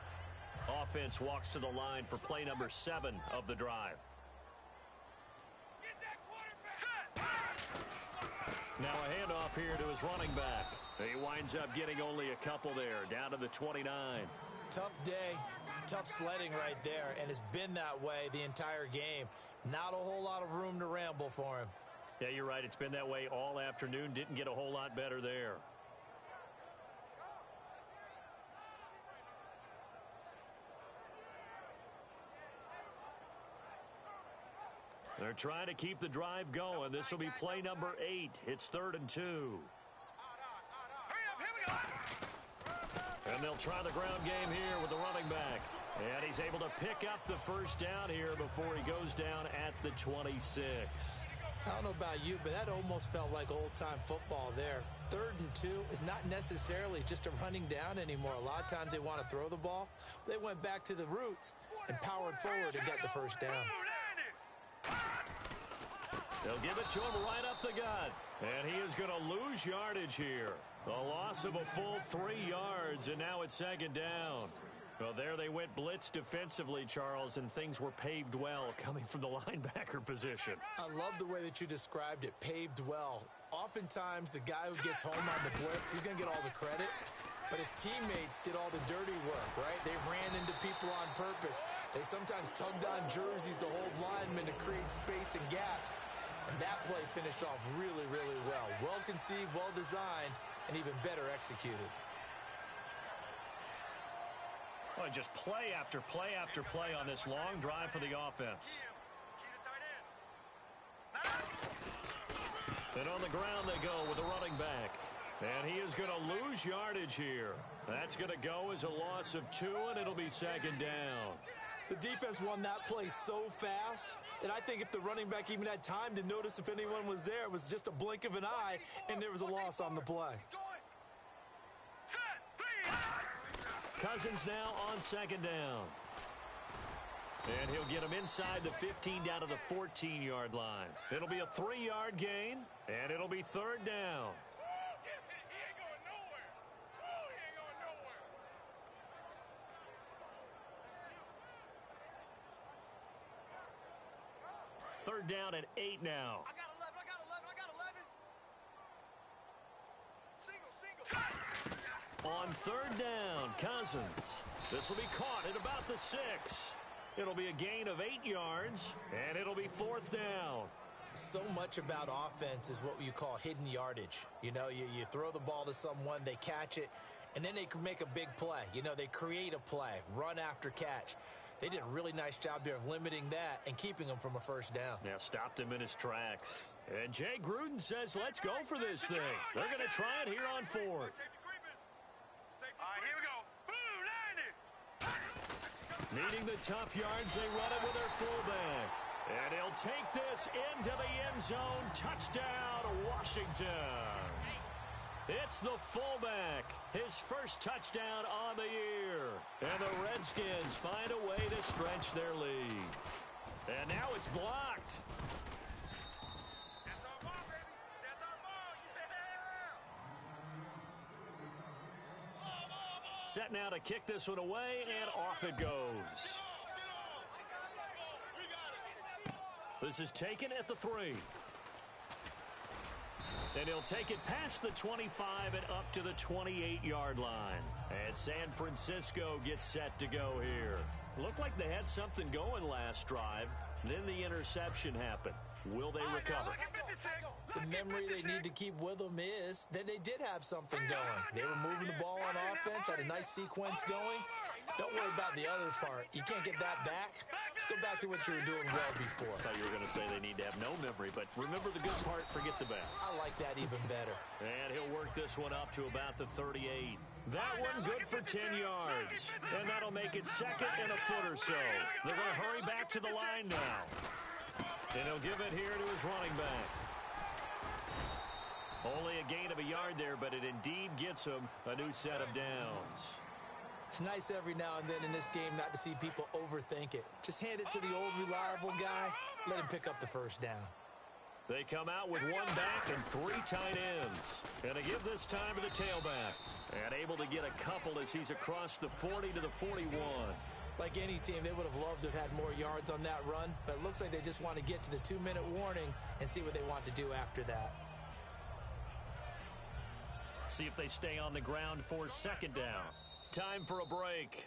Offense walks to the line for play number 7 of the drive. Now a handoff here to his running back. He winds up getting only a couple there, down to the 29. Tough day, tough sledding right there, and it's been that way the entire game. Not a whole lot of room to ramble for him. Yeah, you're right. It's been that way all afternoon. Didn't get a whole lot better there. They're trying to keep the drive going. This will be play number 8. It's 3rd and 2. And they'll try the ground game here with the running back. And he's able to pick up the first down here before he goes down at the 26. I don't know about you, but that almost felt like old-time football there. 3rd and 2 is not necessarily just a running down anymore. A lot of times they want to throw the ball. They went back to the roots and powered forward and got the first down. They'll give it to him right up the gut. And he is going to lose yardage here. A loss of a full 3 yards, and now it's 2nd down. Well, there they went blitz defensively, Charles, and things were paved well coming from the linebacker position. I love the way that you described it, paved well. Oftentimes, the guy who gets home on the blitz, he's going to get all the credit. But his teammates did all the dirty work, right? They ran into people on purpose. They sometimes tugged on jerseys to hold linemen to create space and gaps. And that play finished off really, really well. Well conceived, well designed, and even better executed. Well, just play after play after play on this long drive for the offense. And on the ground they go with the running back. And he is going to lose yardage here. That's going to go as a loss of 2, and it'll be 2nd down. The defense won that play so fast that I think if the running back even had time to notice if anyone was there, it was just a blink of an eye, and there was a loss on the play. Cousins now on 2nd down. And he'll get him inside the 15 down to the 14-yard line. It'll be a 3-yard gain, and it'll be 3rd down. Third down at 8 now. I got 11, I got 11, I got 11. Single. On 3rd down, Cousins. This will be caught at about the 6. It'll be a gain of 8 yards, and it'll be 4th down. So much about offense is what you call hidden yardage. You know, you throw the ball to someone, they catch it, and then they can make a big play. You know, they create a play, run after catch. They did a really nice job there of limiting that and keeping him from a first down. Yeah, stopped him in his tracks. And Jay Gruden says, let's go for this thing. They're going to try it here on 4th. All right, here we go. Boom, 90. Needing the tough yards, they run it with their fullback. And he'll take this into the end zone. Touchdown, Washington. It's the fullback, his first touchdown on the year. And the Redskins find a way to stretch their lead. And now it's blocked. That's our ball, baby. That's our ball. Yeah. Set now to kick this one away, and off it goes. This is taken at the 3. And he'll take it past the 25 and up to the 28-yard line. And San Francisco gets set to go here. Looked like they had something going last drive. Then the interception happened. Will they recover? The memory they need to keep with them is that they did have something going. They were moving the ball on offense, had a nice sequence going. Don't worry about the other part. You can't get that back. Let's go back to what you were doing well before. I thought you were going to say they need to have no memory, but remember the good part, forget the bad. I like that even better. And he'll work this one up to about the 38. That one good for 10 yards. And that'll make it second and a foot or so. They're going to hurry back to the line now. And he'll give it here to his running back. Only a gain of a yard there, but it indeed gets him a new set of downs. It's nice every now and then in this game not to see people overthink it. Just hand it to the old reliable guy. Let him pick up the first down. They come out with one back and 3 tight ends. And they give this time to the tailback. And able to get a couple as he's across the 40 to the 41. Like any team, they would have loved to have had more yards on that run. But it looks like they just want to get to the 2-minute warning and see what they want to do after that. See if they stay on the ground for second down. Time for a break.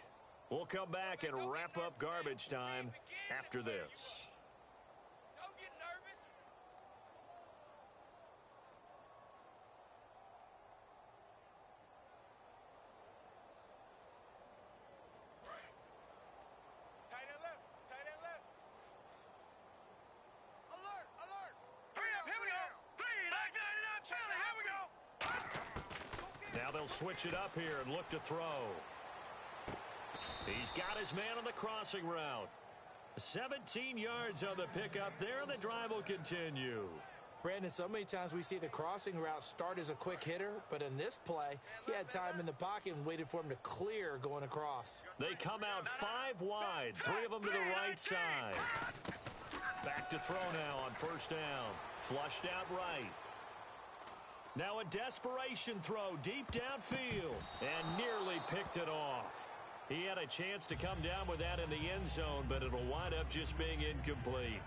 We'll come back and wrap up garbage time after this. Don't get nervous. Tight end left. Tight end left. Alert. Alert. Hurry up. Here we go. 3, 9, 9, Charlie. Here we go. Now they'll switch it up here and look to throw. He's got his man on the crossing route. 17 yards on the pickup there, and the drive will continue. Brandon, so many times we see the crossing route start as a quick hitter, but in this play, he had time in the pocket and waited for him to clear going across. They come out 5 wide, 3 of them to the right side. Back to throw now on first down. Flushed out right. Now a desperation throw deep downfield, and nearly picked it off. He had a chance to come down with that in the end zone, but it'll wind up just being incomplete.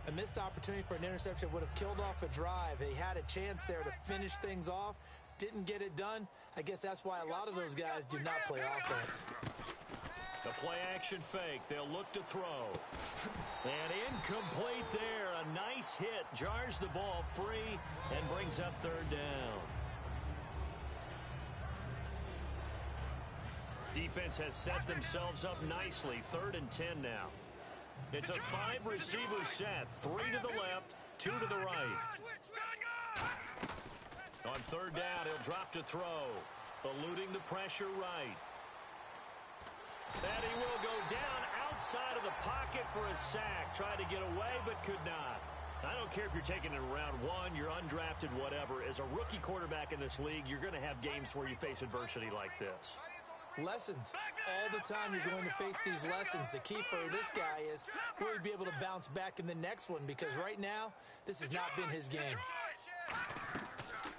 A missed opportunity for an interception would have killed off a drive. They had a chance there to finish things off, didn't get it done. I guess that's why a lot of those guys do not play offense. The play-action fake. They'll look to throw. And incomplete there. A nice hit. Jars the ball free and brings up third down. Defense has set themselves up nicely. 3rd and 10 now. It's a 5-receiver set. 3 to the left, 2 to the right. On third down, he'll drop to throw. Eluding the pressure right. And he will go down outside of the pocket for a sack. Tried to get away, but could not. I don't care if you're taking it in round 1, you're undrafted, whatever. As a rookie quarterback in this league, you're going to have games where you face adversity like this. Lessons. All the time you're going to face these lessons. The key for this guy is will he be able to bounce back in the next one, because right now, this has not been his game.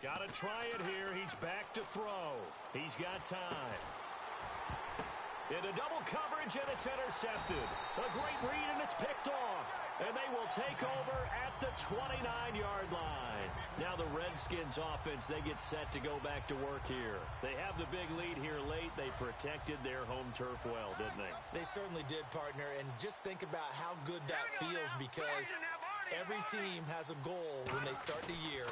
Got to try it here. He's back to throw. He's got time. Into double coverage, and it's intercepted. A great read, and it's picked off. And they will take over at the 29-yard line. Now the Redskins offense, they get set to go back to work here. They have the big lead here late. They protected their home turf well, didn't they? They certainly did, partner. And just think about how good that feels, because every team has a goal when they start the year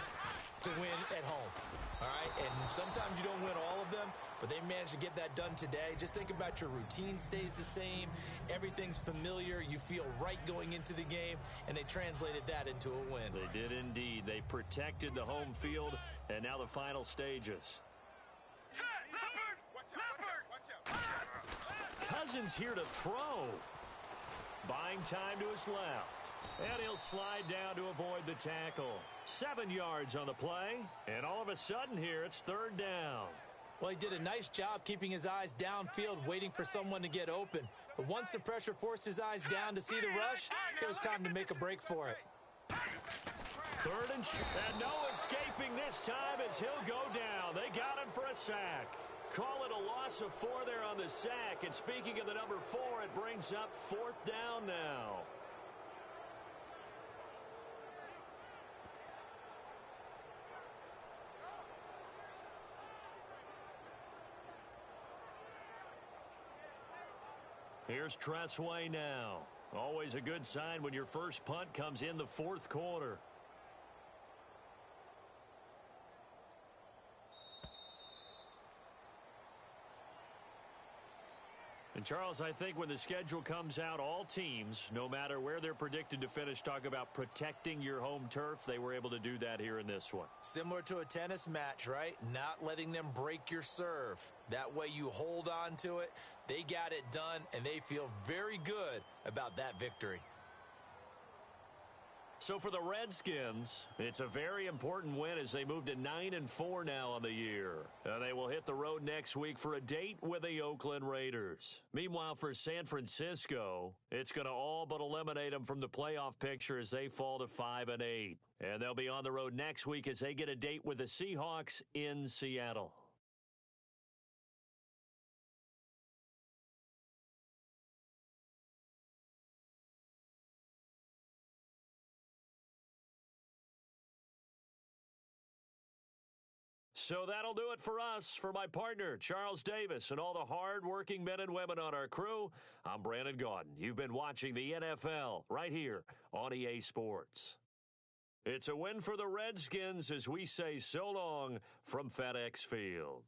to win at home. All right, and sometimes you don't win all of them, but they managed to get that done today. Just think about your routine stays the same. Everything's familiar. You feel right going into the game, and they translated that into a win. They did indeed. They protected the home field, and now the final stages. Cousins here to throw. Buying time to his left. And he'll slide down to avoid the tackle. 7 yards on the play. And all of a sudden here, it's third down. Well, he did a nice job keeping his eyes downfield, waiting for someone to get open. But once the pressure forced his eyes down to see the rush, it was time to make a break for it. Third and no escaping this time as he'll go down. They got him for a sack. Call it a loss of 4 there on the sack. And speaking of the number 4, it brings up fourth down now. Here's Tressway now. Always a good sign when your first punt comes in the fourth quarter. And Charles, I think when the schedule comes out, all teams, no matter where they're predicted to finish, talk about protecting your home turf. They were able to do that here in this one. Similar to a tennis match, right? Not letting them break your serve. That way you hold on to it. They got it done, and they feel very good about that victory. So for the Redskins, it's a very important win as they move to 9-4 now on the year. They will hit the road next week for a date with the Oakland Raiders. Meanwhile, for San Francisco, it's going to all but eliminate them from the playoff picture as they fall to 5-8. And they'll be on the road next week as they get a date with the Seahawks in Seattle. So that'll do it for us. For my partner, Charles Davis, and all the hard-working men and women on our crew, I'm Brandon Gaudin. You've been watching the NFL right here on EA Sports. It's a win for the Redskins as we say so long from FedEx Field.